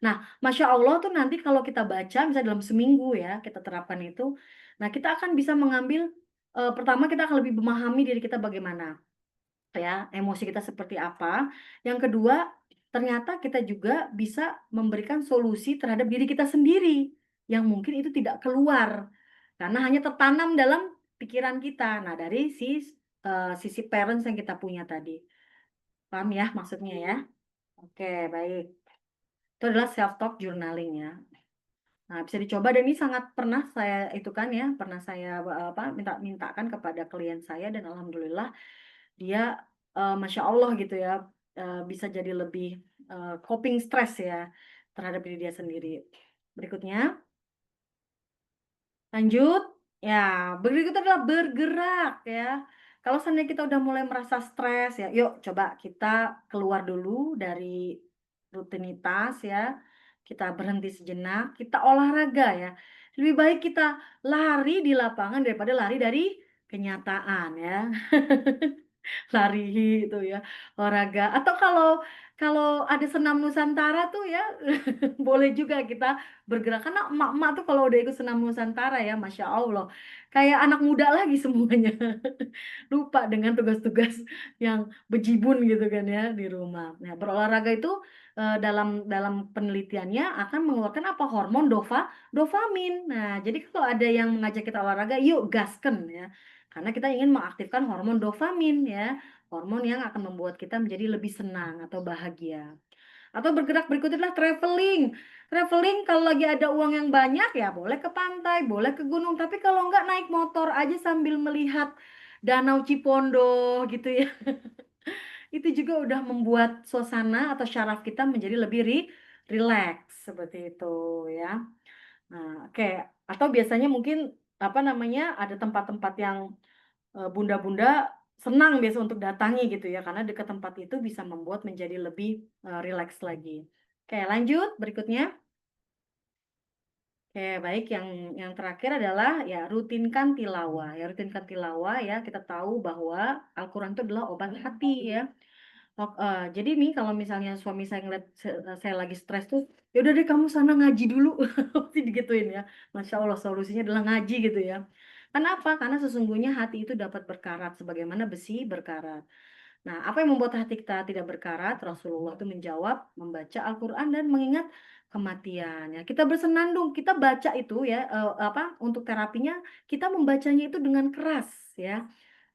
Nah, Masya Allah tuh nanti kalau kita baca, misalnya dalam seminggu ya, kita terapkan itu, nah kita akan bisa mengambil, pertama kita akan lebih memahami diri kita bagaimana. Ya, emosi kita seperti apa. Yang kedua, ternyata kita juga bisa memberikan solusi terhadap diri kita sendiri yang mungkin itu tidak keluar karena hanya tertanam dalam pikiran kita. Nah, dari sisi parents yang kita punya tadi. Paham ya maksudnya ya? Oke, baik. Itu adalah self talk journaling ya. Nah, bisa dicoba dan ini sangat pernah saya itu kan ya, pernah saya mintakan kepada klien saya dan alhamdulillah dia Masya Allah gitu ya bisa jadi lebih coping stress ya terhadap diri dia sendiri. Berikutnya, lanjut. Ya, berikutnya adalah bergerak ya. Kalau seandainya kita udah mulai merasa stres ya, yuk coba kita keluar dulu dari rutinitas ya. Kita berhenti sejenak, kita olahraga ya. Lebih baik kita lari di lapangan daripada lari dari kenyataan ya. Lari itu ya, olahraga. Atau kalau ada senam Nusantara tuh ya, boleh juga kita bergerak. Karena emak-emak tuh kalau udah ikut senam Nusantara ya, Masya Allah, kayak anak muda lagi semuanya. Lupa dengan tugas-tugas yang bejibun gitu kan ya di rumah. Nah, berolahraga itu dalam penelitiannya akan mengeluarkan apa? Hormon dopamin. Nah, jadi kalau ada yang mengajak kita olahraga, yuk gasken ya. Karena kita ingin mengaktifkan hormon dopamin ya, hormon yang akan membuat kita menjadi lebih senang atau bahagia. Atau bergerak berikutnya adalah traveling. Traveling kalau lagi ada uang yang banyak ya boleh ke pantai, boleh ke gunung. Tapi kalau enggak naik motor aja sambil melihat Danau Cipondo gitu ya. Itu juga udah membuat suasana atau syaraf kita menjadi lebih rileks seperti itu ya. Nah, oke. Atau biasanya mungkin apa namanya ada tempat-tempat yang bunda-bunda senang biasa untuk datangi gitu ya karena dekat tempat itu bisa membuat menjadi lebih rileks lagi. Oke, lanjut berikutnya. Oke, baik, yang terakhir adalah ya rutinkan tilawah. Ya rutinkan tilawah ya. Kita tahu bahwa Al-Qur'an itu adalah obat hati ya. Jadi nih kalau misalnya suami saya ngeliat saya lagi stres tuh, ya udah deh kamu sana ngaji dulu. Pasti digituin ya. Masya Allah, solusinya adalah ngaji gitu ya. Kenapa? Karena sesungguhnya hati itu dapat berkarat sebagaimana besi berkarat. Nah, apa yang membuat hati kita tidak berkarat? Rasulullah itu menjawab, membaca Al-Quran dan mengingat kematian. Ya, kita bersenandung, kita baca itu ya, untuk terapinya kita membacanya itu dengan keras ya.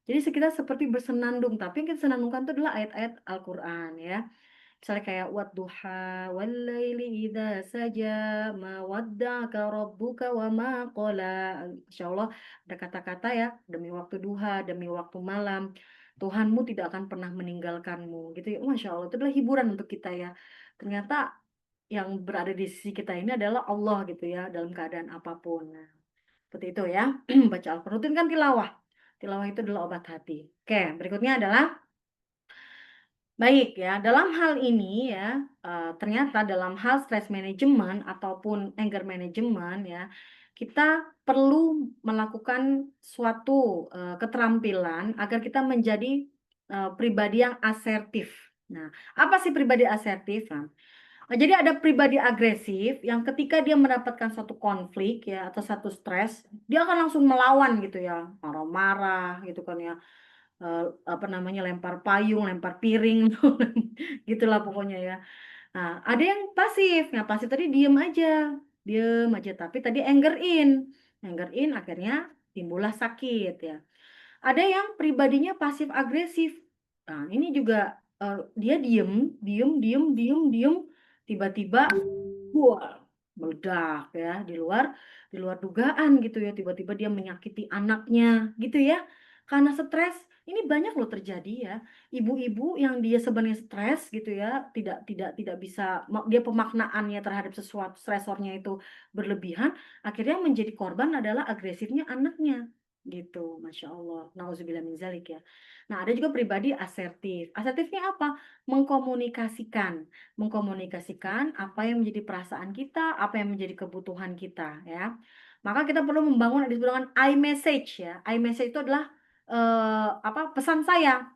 Jadi kita seperti bersenandung, tapi yang kita senandungkan itu adalah ayat-ayat Al-Quran ya. Misalnya kayak wadduha wallaili idza saja ma wadda'aka rabbuka wa ma qala. Insya Allah ada kata-kata ya, demi waktu duha, demi waktu malam. Tuhanmu tidak akan pernah meninggalkanmu gitu ya. Masya Allah, itu adalah hiburan untuk kita ya. Ternyata yang berada di sisi kita ini adalah Allah gitu ya, dalam keadaan apapun. Nah, seperti itu ya. Baca Al-Quran, rutin kan tilawah. Tilawah itu adalah obat hati. Oke, berikutnya adalah baik ya, dalam hal ini ya, ternyata dalam hal stress management ataupun anger management ya, kita perlu melakukan suatu keterampilan agar kita menjadi pribadi yang asertif. Nah, apa sih pribadi asertif? Nah, jadi ada pribadi agresif yang ketika dia mendapatkan suatu konflik ya atau satu stres, dia akan langsung melawan gitu ya, marah-marah gitu kan ya. Apa namanya, lempar payung, lempar piring, gitulah pokoknya ya. Nah, ada yang pasif. Yang pasif tadi diem aja. Tapi tadi anger in akhirnya timbullah sakit ya. Ada yang pribadinya pasif agresif. Nah, ini juga dia diem, tiba-tiba wah, meledak ya di luar dugaan gitu ya. Tiba-tiba dia menyakiti anaknya gitu ya. Karena stres, ini banyak loh terjadi ya. Ibu-ibu yang dia sebenarnya stres gitu ya, tidak bisa dia pemaknaannya terhadap sesuatu stresornya itu berlebihan, akhirnya yang menjadi korban adalah agresifnya anaknya gitu. Masya Allah, nauzubillah min zalik ya. Nah, ada juga pribadi asertif. Asertifnya apa? Mengkomunikasikan apa yang menjadi perasaan kita, apa yang menjadi kebutuhan kita ya. Maka kita perlu membangun yang disebut dengan iMessage ya. iMessage itu adalah pesan saya.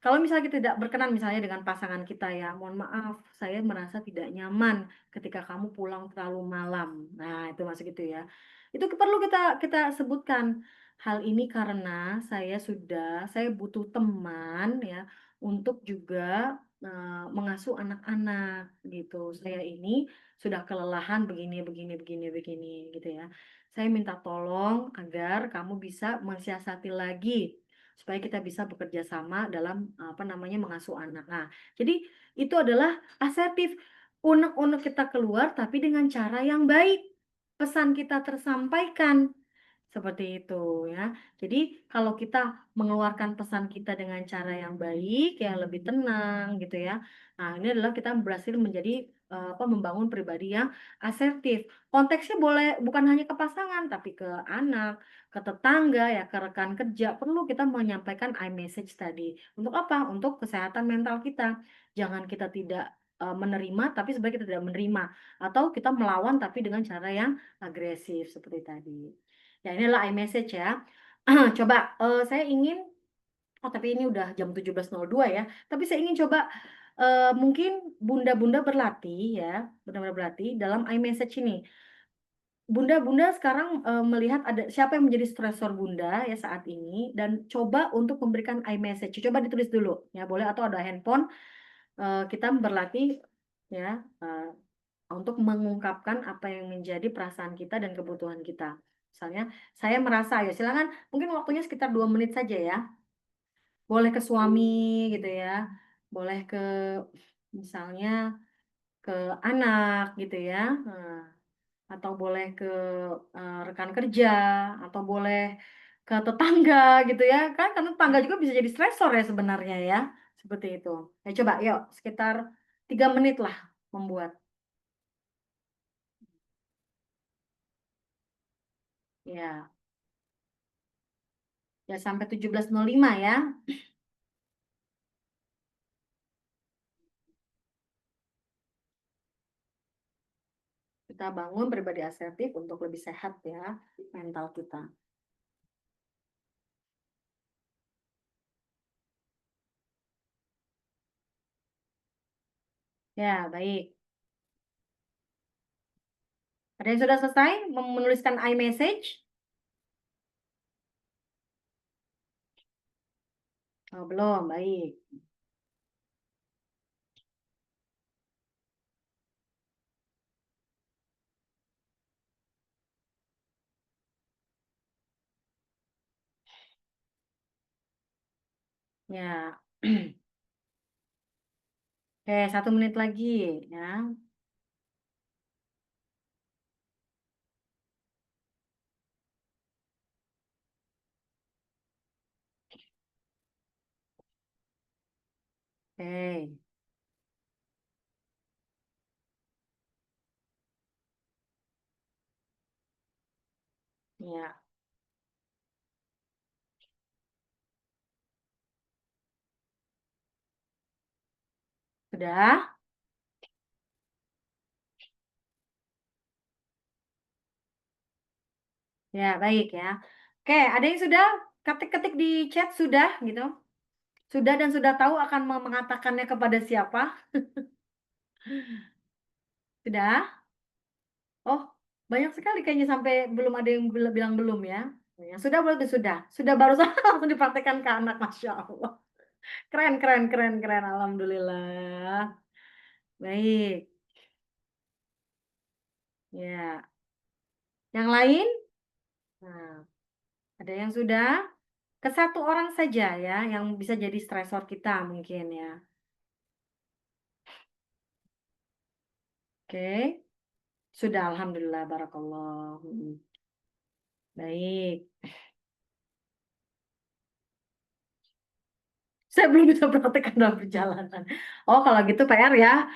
Kalau misalnya kita tidak berkenan misalnya dengan pasangan kita ya, mohon maaf, saya merasa tidak nyaman ketika kamu pulang terlalu malam. Nah, itu masuk gitu ya. Itu perlu kita sebutkan. Hal ini karena saya butuh teman ya untuk juga mengasuh anak-anak gitu. Saya ini sudah kelelahan begini gitu ya. Saya minta tolong agar kamu bisa mensiasati lagi supaya kita bisa bekerja sama dalam mengasuh anak. Nah, jadi itu adalah asertif. Unek-unek kita keluar tapi dengan cara yang baik. Pesan kita tersampaikan. Seperti itu ya. Jadi kalau kita mengeluarkan pesan kita dengan cara yang baik, ya lebih tenang gitu ya. Nah, ini adalah kita berhasil menjadi membangun pribadi yang asertif. Konteksnya boleh bukan hanya ke pasangan, tapi ke anak, ke tetangga ya, ke rekan kerja. Perlu kita menyampaikan iMessage tadi. Untuk apa? Untuk kesehatan mental kita. Jangan kita tidak menerima, tapi sebenarnya kita tidak menerima. Atau kita melawan, tapi dengan cara yang agresif seperti tadi. Ya, inilah iMessage ya. Coba saya ingin, tapi ini udah jam 17.02 ya. Tapi saya ingin coba mungkin bunda-bunda berlatih ya, bunda-bunda berlatih dalam iMessage ini. Bunda-bunda sekarang melihat ada siapa yang menjadi stresor bunda ya saat ini dan coba untuk memberikan iMessage. Coba ditulis dulu ya, boleh atau ada handphone kita berlatih ya untuk mengungkapkan apa yang menjadi perasaan kita dan kebutuhan kita. Misalnya, saya merasa ya silakan mungkin waktunya sekitar 2 menit saja ya. Boleh ke suami gitu ya, boleh ke misalnya ke anak gitu ya, atau boleh ke rekan kerja, atau boleh ke tetangga gitu ya, kan karena tetangga juga bisa jadi stresor ya sebenarnya ya, seperti itu. Ya coba yuk sekitar 3 menit lah membuat. Ya, ya sampai 17.05 ya. kita bangun pribadi asertif untuk lebih sehat ya mental kita. Ya, baik. Ada yang sudah selesai menuliskan iMessage? Oh, belum, baik. Ya. Oke, 1 menit lagi ya. Oke. Ya. Sudah? Ya, baik ya. Oke, ada yang sudah ketik-ketik di chat sudah gitu? Sudah dan sudah tahu akan mengatakannya kepada siapa? Sudah? Oh, banyak sekali kayaknya sampai belum ada yang bilang belum ya. Yang sudah berarti sudah. Sudah barusan langsung dipraktekkan ke anak, Masya Allah. Keren, keren, keren, keren. Alhamdulillah. Baik. Ya. Yang lain? Nah, ada yang sudah? Ke 1 orang saja ya, yang bisa jadi stresor kita mungkin ya. Oke. Sudah, alhamdulillah, barakallah. Baik. Saya belum bisa praktekkan dalam perjalanan. Oh, kalau gitu PR ya,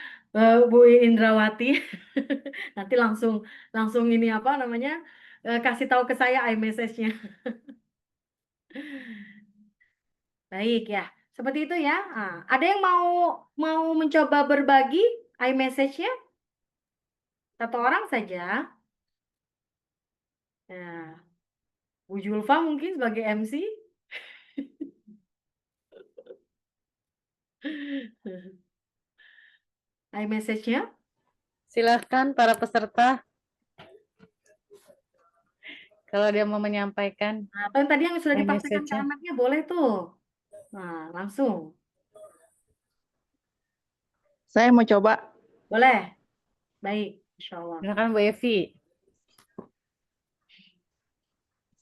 Bu Indrawati. Nanti langsung langsung ini apa namanya, kasih tahu ke saya iMessage-nya. Baik ya, seperti itu ya. Ada yang mau mau mencoba berbagi iMessage-nya? 1 orang saja. Nah, Bu Julfa mungkin sebagai MC. iMessage-nya? Silahkan para peserta kalau dia mau menyampaikan Nah, atau yang tadi yang sudah dipraktekkan ke iMessage-nya. anaknya boleh tuh. Nah, langsung. Saya mau coba. Boleh? Baik, Insya Allah. Silakan Bu Evi.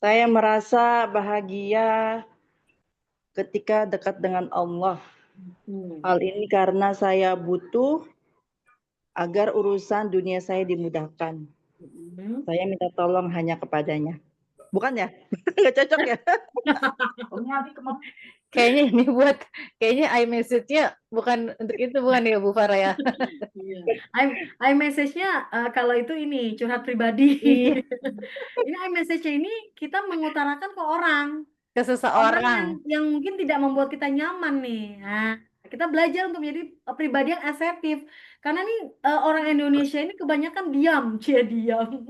Saya merasa bahagia ketika dekat dengan Allah. Hal ini karena saya butuh agar urusan dunia saya dimudahkan. Saya minta tolong hanya kepadanya. Bukan ya? Nggak cocok ya? Kayaknya ini kayaknya iMessage-nya bukan untuk itu, bukan ya Bu Farah ya? Iya. iMessage-nya kalau itu ini curhat pribadi. Iya. Ini iMessage-nya ini kita mengutarakan ke orang. Ke Orang seseorang. yang mungkin tidak membuat kita nyaman nih. Nah, kita belajar untuk menjadi pribadi yang asertif. Karena nih orang Indonesia ini kebanyakan diam, diam.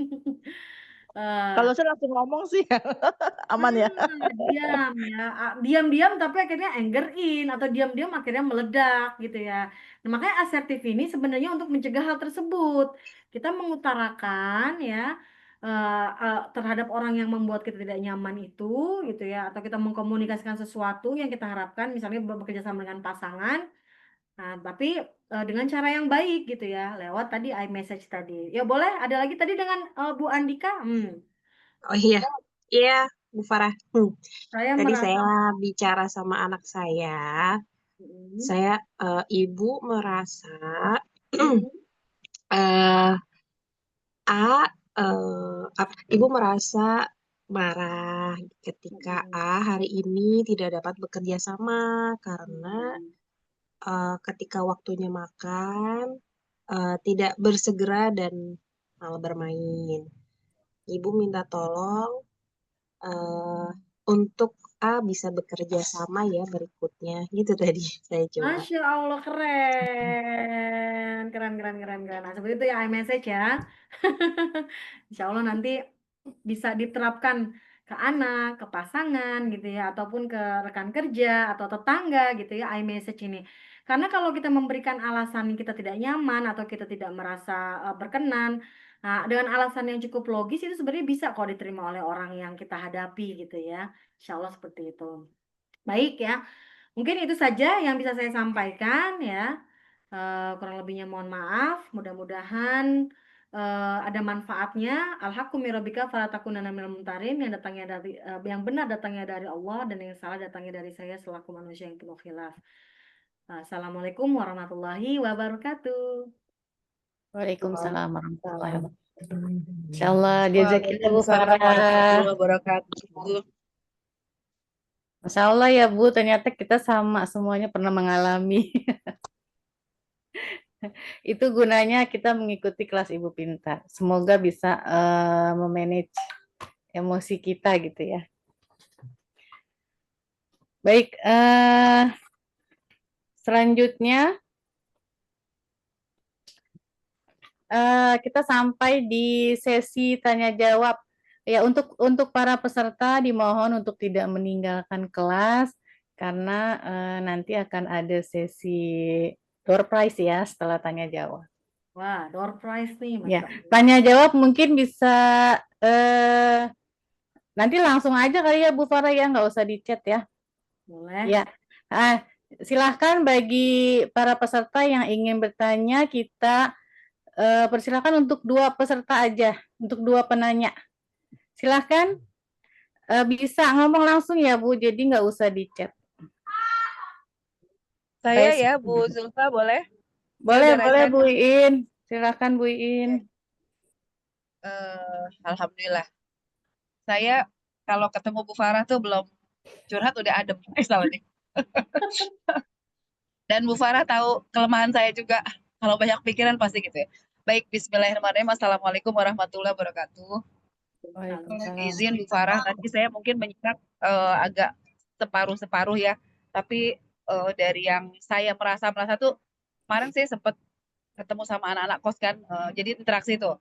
Kalau saya langsung ngomong sih aman ya. Diam ya, diam-diam tapi akhirnya anger in atau diam-diam akhirnya meledak gitu ya. Nah, makanya asertif ini sebenarnya untuk mencegah hal tersebut. Kita mengutarakan ya terhadap orang yang membuat kita tidak nyaman itu gitu ya, atau kita mengkomunikasikan sesuatu yang kita harapkan misalnya bekerja sama dengan pasangan. Nah, tapi dengan cara yang baik gitu ya, lewat tadi iMessage tadi. Ya boleh, ada lagi tadi dengan Bu Andika. Oh iya, iya Bu Farah. Saya Tadi merasa saya bicara sama anak saya ibu merasa eh, ibu merasa marah ketika hari ini tidak dapat bekerja sama karena ketika waktunya makan tidak bersegera dan malah bermain. Ibu minta tolong untuk A bisa bekerja sama ya berikutnya. Gitu tadi saya jawab. Masya Allah, keren. Keren. Nah, seperti itu ya iMessage ya. Insya Allah nanti bisa diterapkan ke anak, ke pasangan gitu ya, ataupun ke rekan kerja atau tetangga gitu ya, iMessage ini. Karena kalau kita memberikan alasan kita tidak nyaman atau kita tidak merasa berkenan, nah, dengan alasan yang cukup logis itu sebenarnya bisa kok diterima oleh orang yang kita hadapi gitu ya. Insya Allah seperti itu. Baik ya. Mungkin itu saja yang bisa saya sampaikan ya. Kurang lebihnya mohon maaf. Mudah-mudahan ada manfaatnya. Al-haqqu min rabbika fala takunanna minal mumtarin. Yang datangnya dari yang benar datangnya dari Allah dan yang salah datangnya dari saya selaku manusia yang penuh khilaf. Assalamualaikum warahmatullahi wabarakatuh. Waalaikumsalam warahmatullahi wabarakatuh. Insyaallah jazakillah Bu Waalaikumsalam Farah. warahmatullahi wabarakatuh. Masya Allah ya Bu, ternyata kita sama semuanya pernah mengalami. Itu gunanya kita mengikuti kelas Ibu Pintar. Semoga bisa memanage emosi kita gitu ya. Baik, selanjutnya kita sampai di sesi tanya jawab. Ya, untuk para peserta dimohon untuk tidak meninggalkan kelas karena nanti akan ada sesi door prize ya setelah tanya jawab. Wah, door prize nih, Ya, Masya Allah. tanya jawab mungkin bisa nanti langsung aja kali ya Bu Farah ya, nggak usah di chat ya. Boleh. Ya, silahkan bagi para peserta yang ingin bertanya kita persilakan untuk 2 peserta aja, untuk 2 penanya. Silahkan bisa ngomong langsung ya Bu, jadi nggak usah di chat. Saya ya Bu Zulfa boleh? Boleh, udah boleh resen. Bu Iin. Silakan Bu Iin. Alhamdulillah. Saya kalau ketemu Bu Farah tuh belum curhat udah adem. Salah nih. Dan Bu Farah tahu kelemahan saya juga. Kalau banyak pikiran pasti gitu ya. Baik, bismillahirrahmanirrahim. Assalamualaikum warahmatullahi wabarakatuh. Izin Bu Farah, tadi saya mungkin menyimak agak separuh-separuh ya. Tapi dari yang saya merasa tuh kemarin saya sempat ketemu sama anak-anak kos kan. Jadi interaksi tuh.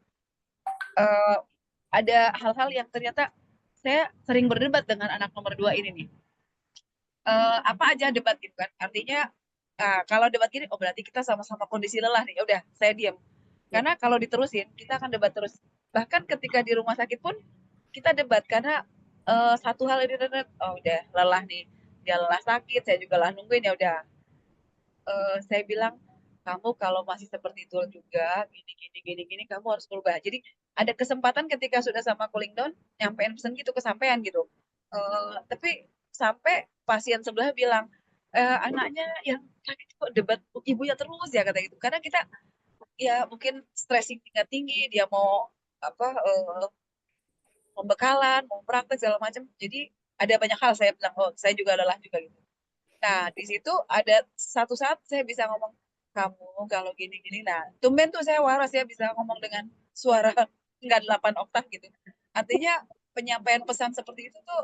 Ada hal-hal yang ternyata saya sering berdebat dengan anak nomor 2 ini nih. Apa aja debat gitu kan. Artinya kalau debat gini, oh berarti kita sama-sama kondisi lelah nih. Ya udah, saya diam. Karena kalau diterusin, kita akan debat terus. Bahkan ketika di rumah sakit pun kita debat karena satu hal ini, oh udah lelah nih. Dia lelah sakit, saya juga lelah nungguin ya udah. Saya bilang kamu kalau masih seperti itu juga gini kamu harus berubah. Jadi ada kesempatan ketika sudah sama cooling down nyampein pesan gitu kesampaian gitu. Tapi sampai pasien sebelah bilang anaknya yang sakit kok debat ibunya terus ya kata gitu. Karena kita ya mungkin stressing tinggi dia mau pembekalan, mau praktek segala macam. Jadi ada banyak hal saya bilang, oh saya juga lelah juga gitu. Nah, di situ ada satu saat saya bisa ngomong, kamu kalau gini-gini, nah tumben tuh saya waras ya bisa ngomong dengan suara nggak 8 oktav gitu. Artinya penyampaian pesan seperti itu tuh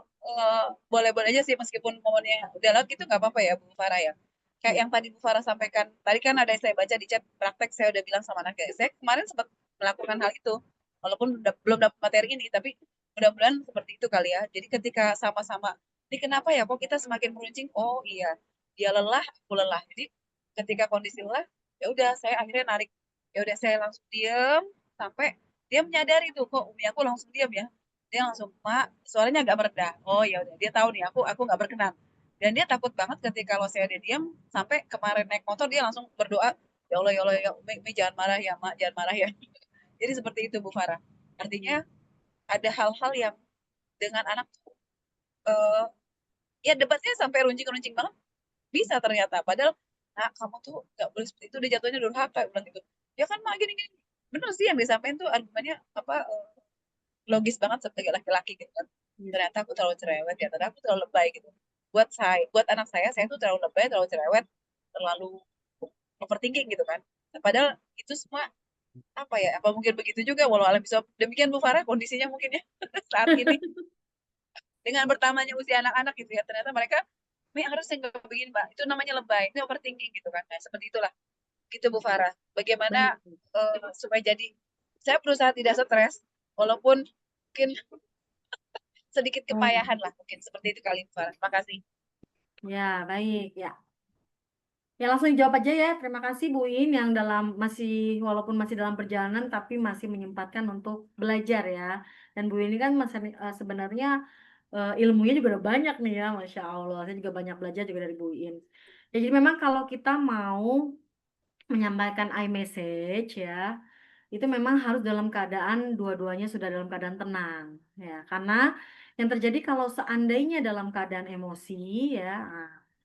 boleh-boleh aja sih meskipun momennya udah lewat gitu nggak apa-apa ya Bu Farah ya. Kayak yang tadi Bu Farah sampaikan, tadi kan ada yang saya baca di chat praktek saya udah bilang sama anak saya kemarin sempat melakukan hal itu. Walaupun belum dapat materi ini, tapi mudah-mudahan seperti itu kali ya. Jadi ketika sama-sama ini kenapa ya kok kita semakin meruncing? Oh iya, dia lelah, aku lelah. Jadi ketika kondisi lelah, ya udah saya akhirnya narik. Ya udah saya langsung diam sampai dia menyadari tuh kok Umi aku langsung diam ya. Dia langsung, "Mak, suaranya agak meredah." Oh ya udah, dia tahu nih aku nggak berkenan. Dan dia takut banget ketika kalau saya diam sampai kemarin naik motor dia langsung berdoa, "Ya Allah ya Allah ya Umi jangan marah ya, Mak, jangan marah ya." Jadi seperti itu Bu Farah. Artinya ada hal-hal yang dengan anak ya debatnya sampai runcing-runcing banget bisa ternyata padahal nah kamu tuh nggak boleh seperti itu dia jatuhnya durhaka bilang gitu ya kan mak gini bener sih yang disampaikan tuh argumennya logis banget sebagai laki-laki gitu kan ternyata aku terlalu cerewet ya ternyata aku terlalu lebay gitu buat anak saya tuh terlalu lebay terlalu cerewet terlalu overthinking gitu kan padahal itu semua apa ya apa mungkin begitu juga walau alam bisa demikian Bu Farah kondisinya mungkin ya saat ini dengan bertambahnya usia anak-anak gitu ya, ternyata mereka harusnya nggak begini Mbak, itu namanya lebay, itu overthinking gitu kan. Nah, seperti itulah. Gitu Bu Farah. Bagaimana supaya jadi saya berusaha tidak stres walaupun mungkin sedikit kepayahan lah, mungkin seperti itu kali Bu Farah. Terima kasih. Ya, baik ya. Ya langsung dijawab aja ya. Terima kasih Bu In yang walaupun masih dalam perjalanan tapi masih menyempatkan untuk belajar ya. Dan Bu In ini kan sebenarnya ilmunya juga udah banyak nih ya, Masya Allah. Saya juga banyak belajar juga dari Bu In. Ya, jadi memang kalau kita mau menyampaikan iMessage ya, itu memang harus dalam keadaan dua-duanya sudah dalam keadaan tenang ya. Karena yang terjadi kalau seandainya dalam keadaan emosi ya,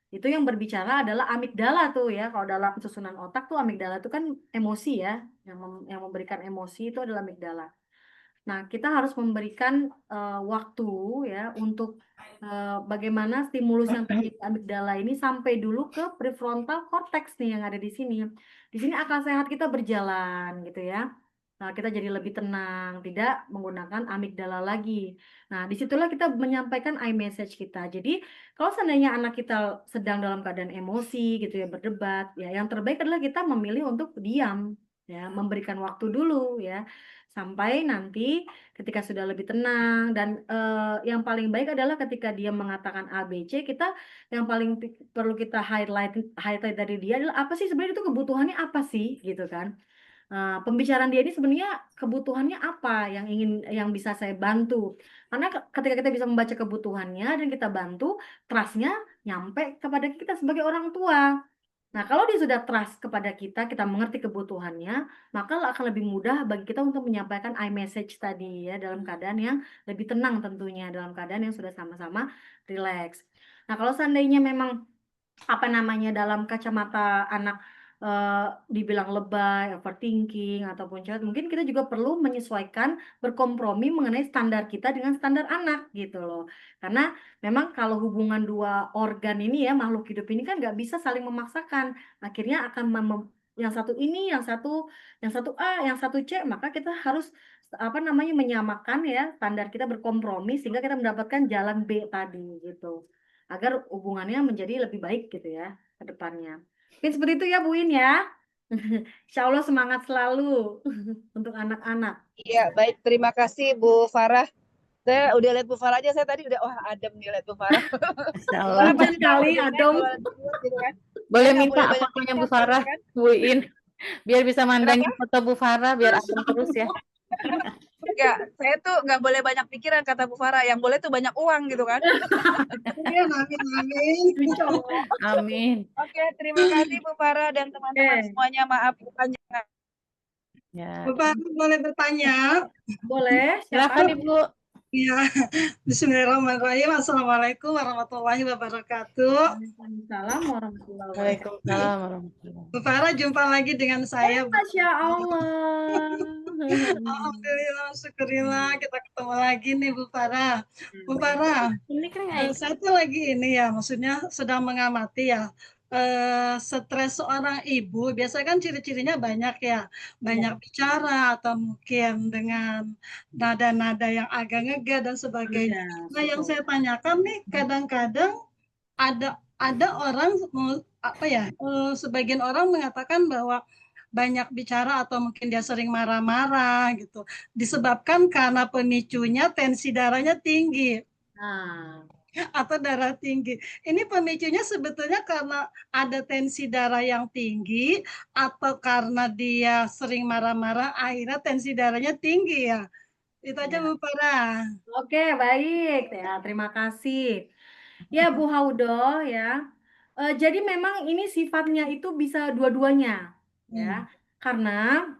itu yang berbicara adalah amigdala tuh ya. Kalau dalam susunan otak tuh amigdala itu kan emosi ya, yang memberikan emosi itu adalah amigdala. Nah, kita harus memberikan waktu ya untuk bagaimana stimulus yang terjadi di amigdala ini sampai dulu ke prefrontal cortex nih yang ada di sini. Di sini akal sehat kita berjalan gitu ya. Nah, kita jadi lebih tenang, tidak menggunakan amigdala lagi. Nah, disitulah kita menyampaikan iMessage kita. Jadi, kalau seandainya anak kita sedang dalam keadaan emosi gitu ya, berdebat, ya yang terbaik adalah kita memilih untuk diam, ya, memberikan waktu dulu ya, sampai nanti ketika sudah lebih tenang dan yang paling baik adalah ketika dia mengatakan A, B, C, kita yang paling perlu kita highlight dari dia adalah apa sih sebenarnya itu kebutuhannya apa sih gitu kan. Pembicaraan dia ini sebenarnya kebutuhannya apa yang bisa saya bantu. Karena ketika kita bisa membaca kebutuhannya dan kita bantu, trust-nya nyampe kepada kita sebagai orang tua. Nah, kalau dia sudah trust kepada kita, kita mengerti kebutuhannya, maka akan lebih mudah bagi kita untuk menyampaikan iMessage tadi ya, dalam keadaan yang lebih tenang tentunya, dalam keadaan yang sudah sama-sama rileks. Nah, kalau seandainya memang dalam kacamata anak dibilang lebay, overthinking ataupun cerewet, mungkin kita juga perlu menyesuaikan, berkompromi mengenai standar kita dengan standar anak gitu loh. Karena memang kalau hubungan dua organ ini ya, makhluk hidup ini kan nggak bisa saling memaksakan. Akhirnya akan yang satu ini, yang satu A, yang satu C, maka kita harus menyamakan ya standar kita, berkompromi sehingga kita mendapatkan jalan B tadi gitu. Agar hubungannya menjadi lebih baik gitu ya ke depannya. Mungkin seperti itu ya Bu In ya. Insya Allah semangat selalu untuk anak-anak. Iya, baik. Terima kasih Bu Farah. Saya udah lihat Bu Farah aja, saya tadi udah adem nih lihat Bu Farah. Pucat sekali adem. Gitu kan. Boleh minta fotonya Bu Farah, Bu In, biar bisa mandangin foto Bu Farah, biar adem terus ya. Enggak, saya tuh nggak boleh banyak pikiran kata Bu Farah, yang boleh tuh banyak uang gitu kan. Amin. Oke, terima kasih Bu Farah dan teman-teman semuanya, maaf kepanjangan. Ya. Bu Farah boleh bertanya? Boleh, silakan Ibu. Ya, Bismillahirrahmanirrahim. Assalamualaikum warahmatullahi wabarakatuh. Waalaikumsalam warahmatullahi wabarakatuh. Waalaikumsalam warahmatullahi. Bu Farah, jumpa lagi dengan saya. Masya Allah. Alhamdulillah, syukurillah kita ketemu lagi nih Bu Farah. Bu Farah, saya tuh lagi ini ya, maksudnya sedang mengamati ya. Stres seorang ibu biasanya kan ciri-cirinya banyak ya, banyak bicara atau mungkin dengan nada-nada yang agak ngegas dan sebagainya. Nah, yang saya tanyakan nih, kadang-kadang ada orang sebagian orang mengatakan bahwa banyak bicara atau mungkin dia sering marah-marah gitu, disebabkan karena pemicunya tensi darahnya tinggi. Atau darah tinggi. Ini pemicunya sebetulnya karena ada tensi darah yang tinggi atau karena dia sering marah-marah akhirnya tensi darahnya tinggi ya. Itu aja Bu Farah. Oke, baik ya, terima kasih. Ya Bu Haudo ya. Jadi memang ini sifatnya itu bisa dua-duanya ya. Karena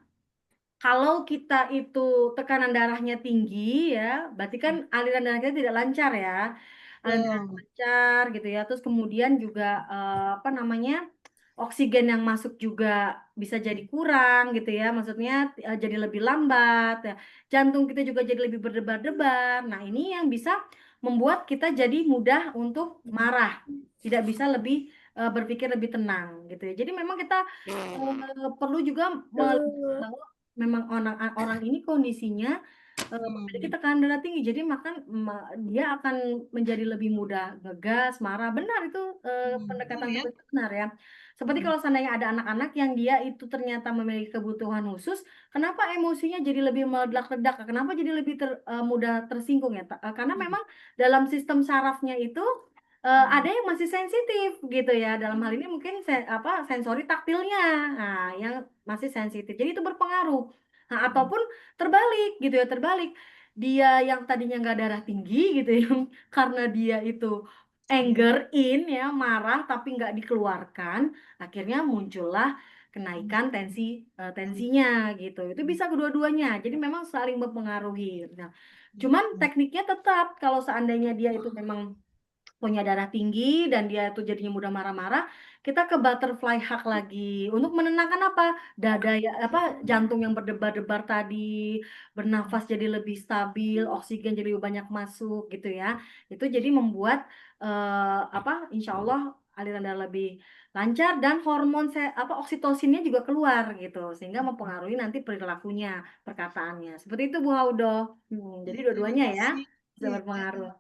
kalau kita itu tekanan darahnya tinggi ya, berarti kan aliran darah kita tidak lancar ya. Lancar gitu ya. Terus kemudian juga oksigen yang masuk juga bisa jadi kurang gitu ya. Maksudnya jadi lebih lambat ya. Jantung kita juga jadi lebih berdebar-debar. Nah, ini yang bisa membuat kita jadi mudah untuk marah. Tidak bisa lebih berpikir lebih tenang gitu ya. Jadi memang kita perlu juga bahwa memang orang ini kondisinya memiliki tekanan darah tinggi. Jadi dia akan menjadi lebih mudah ngegas, marah. Benar itu pendekatan ya. tertentu benar ya. Seperti kalau seandainya ada anak-anak yang dia itu ternyata memiliki kebutuhan khusus, kenapa emosinya jadi lebih meledak-ledak? Kenapa jadi lebih mudah tersinggung ya? Karena memang dalam sistem sarafnya itu ada yang masih sensitif gitu ya. Dalam hal ini mungkin sensori taktilnya, nah, yang masih sensitif. Jadi itu berpengaruh. Nah, ataupun terbalik gitu ya, terbalik. Dia yang tadinya nggak darah tinggi gitu ya, karena dia itu anger in ya, marah tapi nggak dikeluarkan, akhirnya muncullah kenaikan tensinya gitu. Itu bisa kedua-duanya. Jadi memang saling mempengaruhi. Nah, cuman tekniknya tetap kalau seandainya dia itu memang punya darah tinggi dan dia itu jadinya mudah marah-marah, kita ke butterfly hug lagi untuk menenangkan dada ya, jantung yang berdebar-debar tadi, bernafas jadi lebih stabil, oksigen jadi lebih banyak masuk gitu ya. Itu jadi membuat insya Allah aliran darah lebih lancar dan hormon oksitosinnya juga keluar gitu, sehingga mempengaruhi nanti perilakunya, perkataannya. Seperti itu Bu Haudo. Jadi dua-duanya ya bisa berpengaruh.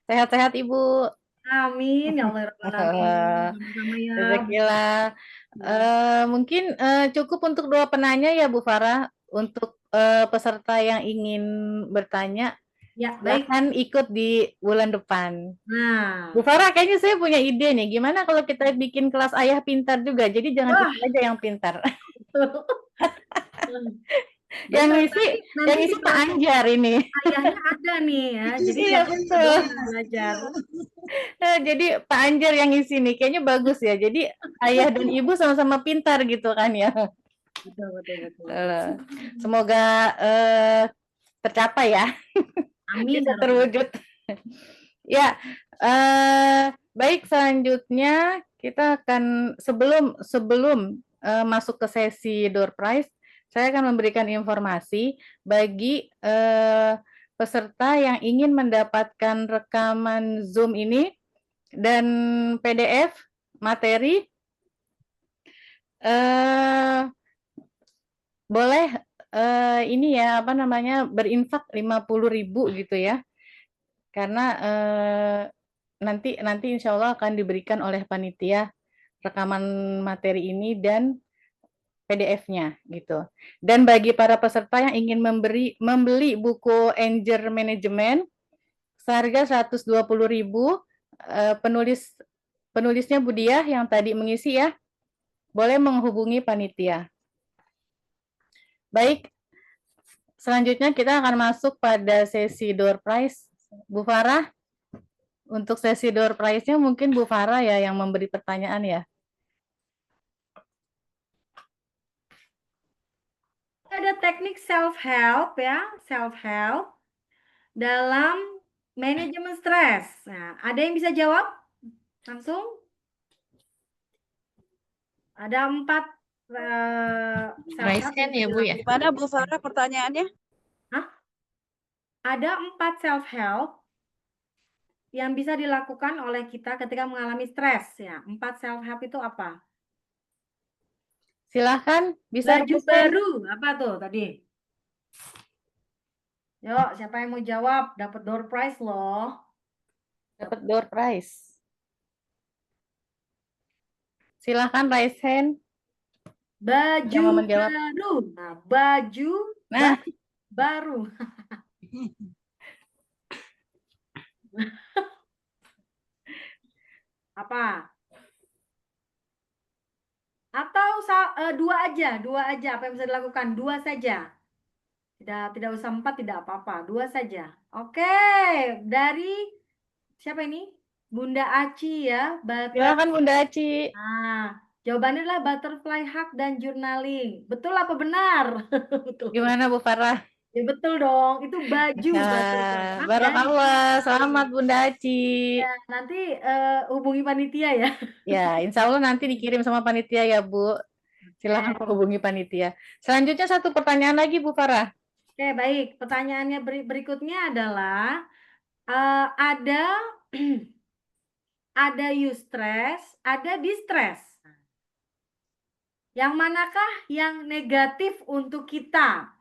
Sehat-sehat Ibu. Amin ya Allah rabbal alamin. Sama-sama ya. Jazakallah. Mungkin cukup untuk 2 penanya ya Bu Farah. Untuk peserta yang ingin bertanya, ya baik, silahkan ikut di bulan depan. Nah, Bu Farah, kayaknya saya punya ide nih. Gimana kalau kita bikin kelas ayah pintar juga? Jadi jangan kita aja yang pintar. Yang isi Pak Anjar ini. Ayahnya ada nih ya. Jadi iya betul. Belajar. Jadi Pak Anjar yang isi nih, kayaknya bagus ya. Jadi ayah dan ibu sama-sama pintar gitu kan ya. Betul. Semoga tercapai ya. Amin. Bisa terwujud. Ya, baik, selanjutnya kita akan sebelum masuk ke sesi door prize, saya akan memberikan informasi bagi peserta yang ingin mendapatkan rekaman Zoom ini dan PDF materi, boleh ini ya berinfak 50.000 gitu ya, karena nanti insya Allah akan diberikan oleh panitia rekaman materi ini dan PDF-nya gitu. Dan bagi para peserta yang ingin membeli buku Anger Management seharga 120.000, penulisnya Budiah yang tadi mengisi ya, boleh menghubungi panitia. Baik, selanjutnya kita akan masuk pada sesi door prize. Bu Farah, untuk sesi door prize-nya mungkin Bu Farah ya yang memberi pertanyaan ya. Ada teknik self-help ya, self-help dalam manajemen stres. Nah, ada yang bisa jawab? Langsung? Ada 4 raise hand ya Bu ya. Mana Bu Farah pertanyaannya? Hah? Ada 4 self-help yang bisa dilakukan oleh kita ketika mengalami stres ya. 4 self-help itu apa? Silahkan, bisa baju baru, apa tuh tadi? Yuk, siapa yang mau jawab? Dapat door prize loh. Dapat door prize. Silahkan raise hand. Baju baru. Nah, baju baru. Apa? Atau 2 aja, apa yang bisa dilakukan? 2 saja. Tidak usah 4, tidak apa-apa, 2 saja. Oke, dari siapa ini? Bunda Aci ya. Silakan Bunda Aci. Nah, jawabannya adalah butterfly hug dan journaling. Betul apa benar? Betul. Gimana Bu Farah? Ya betul dong, itu baju. Barakallah, selamat Bunda Aci. Ya, nanti hubungi panitia ya. Ya, insya Allah nanti dikirim sama panitia ya Bu. Silahkan hubungi panitia. Selanjutnya 1 pertanyaan lagi Bu Farah. Oke, baik. Pertanyaannya berikutnya adalah ada eustress, ada distress. Yang manakah yang negatif untuk kita?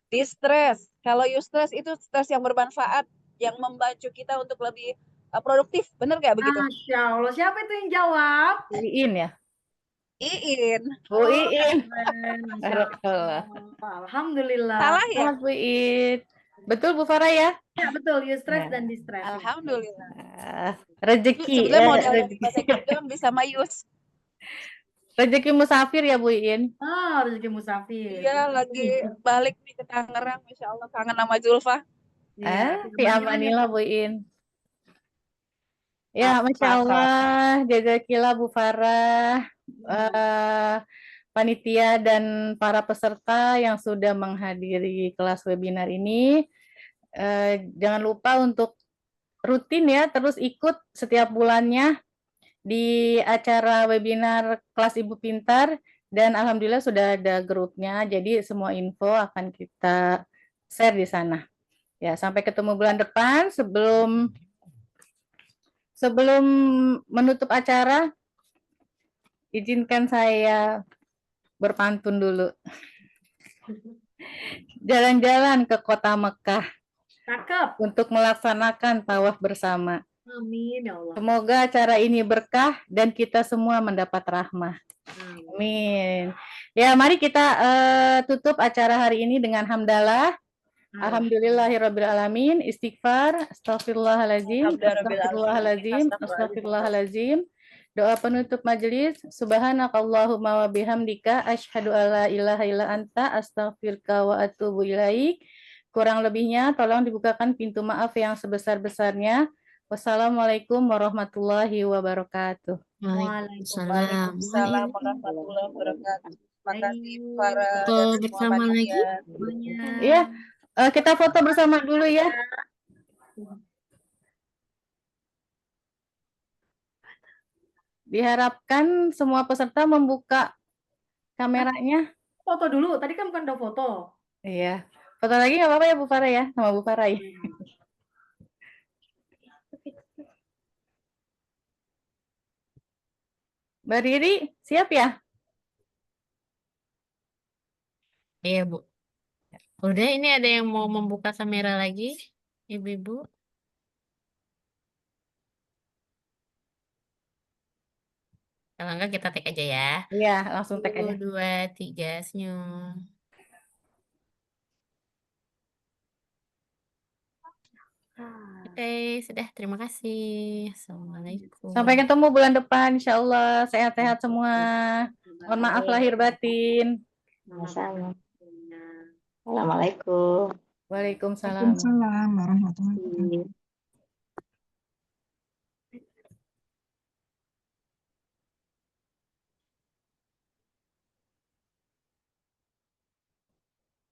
Distress. Kalau eustress itu stres yang bermanfaat, yang membantu kita untuk lebih produktif. Bener nggak begitu? Masya Allah, siapa itu yang jawab? Iin ya? Iin. Bu Iin. Keren, Masya Barakallah. Allah. Alhamdulillah. Salah ya? Selamat Bu Iin. Betul Bu Farah ya? Ya, betul, eustress Ya. dan distress. Alhamdulillah. Rezeki. Sebetulnya modal rezeki. bahasa Inggris doang bisa mayus. Rezeki musafir ya Bu Iin. Oh, rezeki musafir. Iya, lagi balik nih ke Tangerang. Masya Allah, kangen sama Zulfa. Fi amanillah Bu Iin. Ya, Masya Allah, jazakillah Bu Farah, panitia dan para peserta yang sudah menghadiri kelas webinar ini. Jangan lupa untuk rutin ya, terus ikut setiap bulannya di acara webinar kelas Ibu Pintar, dan alhamdulillah sudah ada grupnya, jadi semua info akan kita share di sana. Ya, sampai ketemu bulan depan. Sebelum menutup acara, izinkan saya berpantun dulu. Jalan-jalan ke kota Mekah. Cakep. Untuk melaksanakan tawaf bersama. Amin ya Allah. Semoga acara ini berkah dan kita semua mendapat rahmah. Amin. Ya, mari kita tutup acara hari ini dengan hamdalah. Alhamdulillahirrabbilalamin. Istighfar. Astagfirullahaladzim. Astagfirullahaladzim. Astagfirullahaladzim. Doa penutup majelis. Subhanakallahumma wa bihamdika asyhadu alla ilaha illa anta astaghfiruka wa atubu ilaik. Kurang lebihnya tolong dibukakan pintu maaf yang sebesar-besarnya. Wassalamualaikum warahmatullahi wabarakatuh. Waalaikumsalam. Waalaikumsalam warahmatullahi wabarakatuh. Terima kasih para Foto dan semua bersama lagi. panitia. Iya, kita foto bersama dulu ya. Diharapkan semua peserta membuka kameranya. Foto dulu, tadi kan bukan udah foto. Iya, foto lagi nggak apa-apa ya Bu Farah ya, sama Bu Farah ya. Mbak Riri, siap ya? Iya, Bu. Udah, ini ada yang mau membuka kamera lagi, Ibu-ibu. Kalau enggak kita tag aja ya. Iya, langsung tag aja. 1, 2, 3, senyum. Oke, sudah. Terima kasih. Assalamualaikum. Sampai ketemu bulan depan, insya Allah. Sehat-sehat semua. Mohon maaf lahir batin. Assalamualaikum. Waalaikumsalam. Waalaikumsalam warahmatullahi wabarakatuh.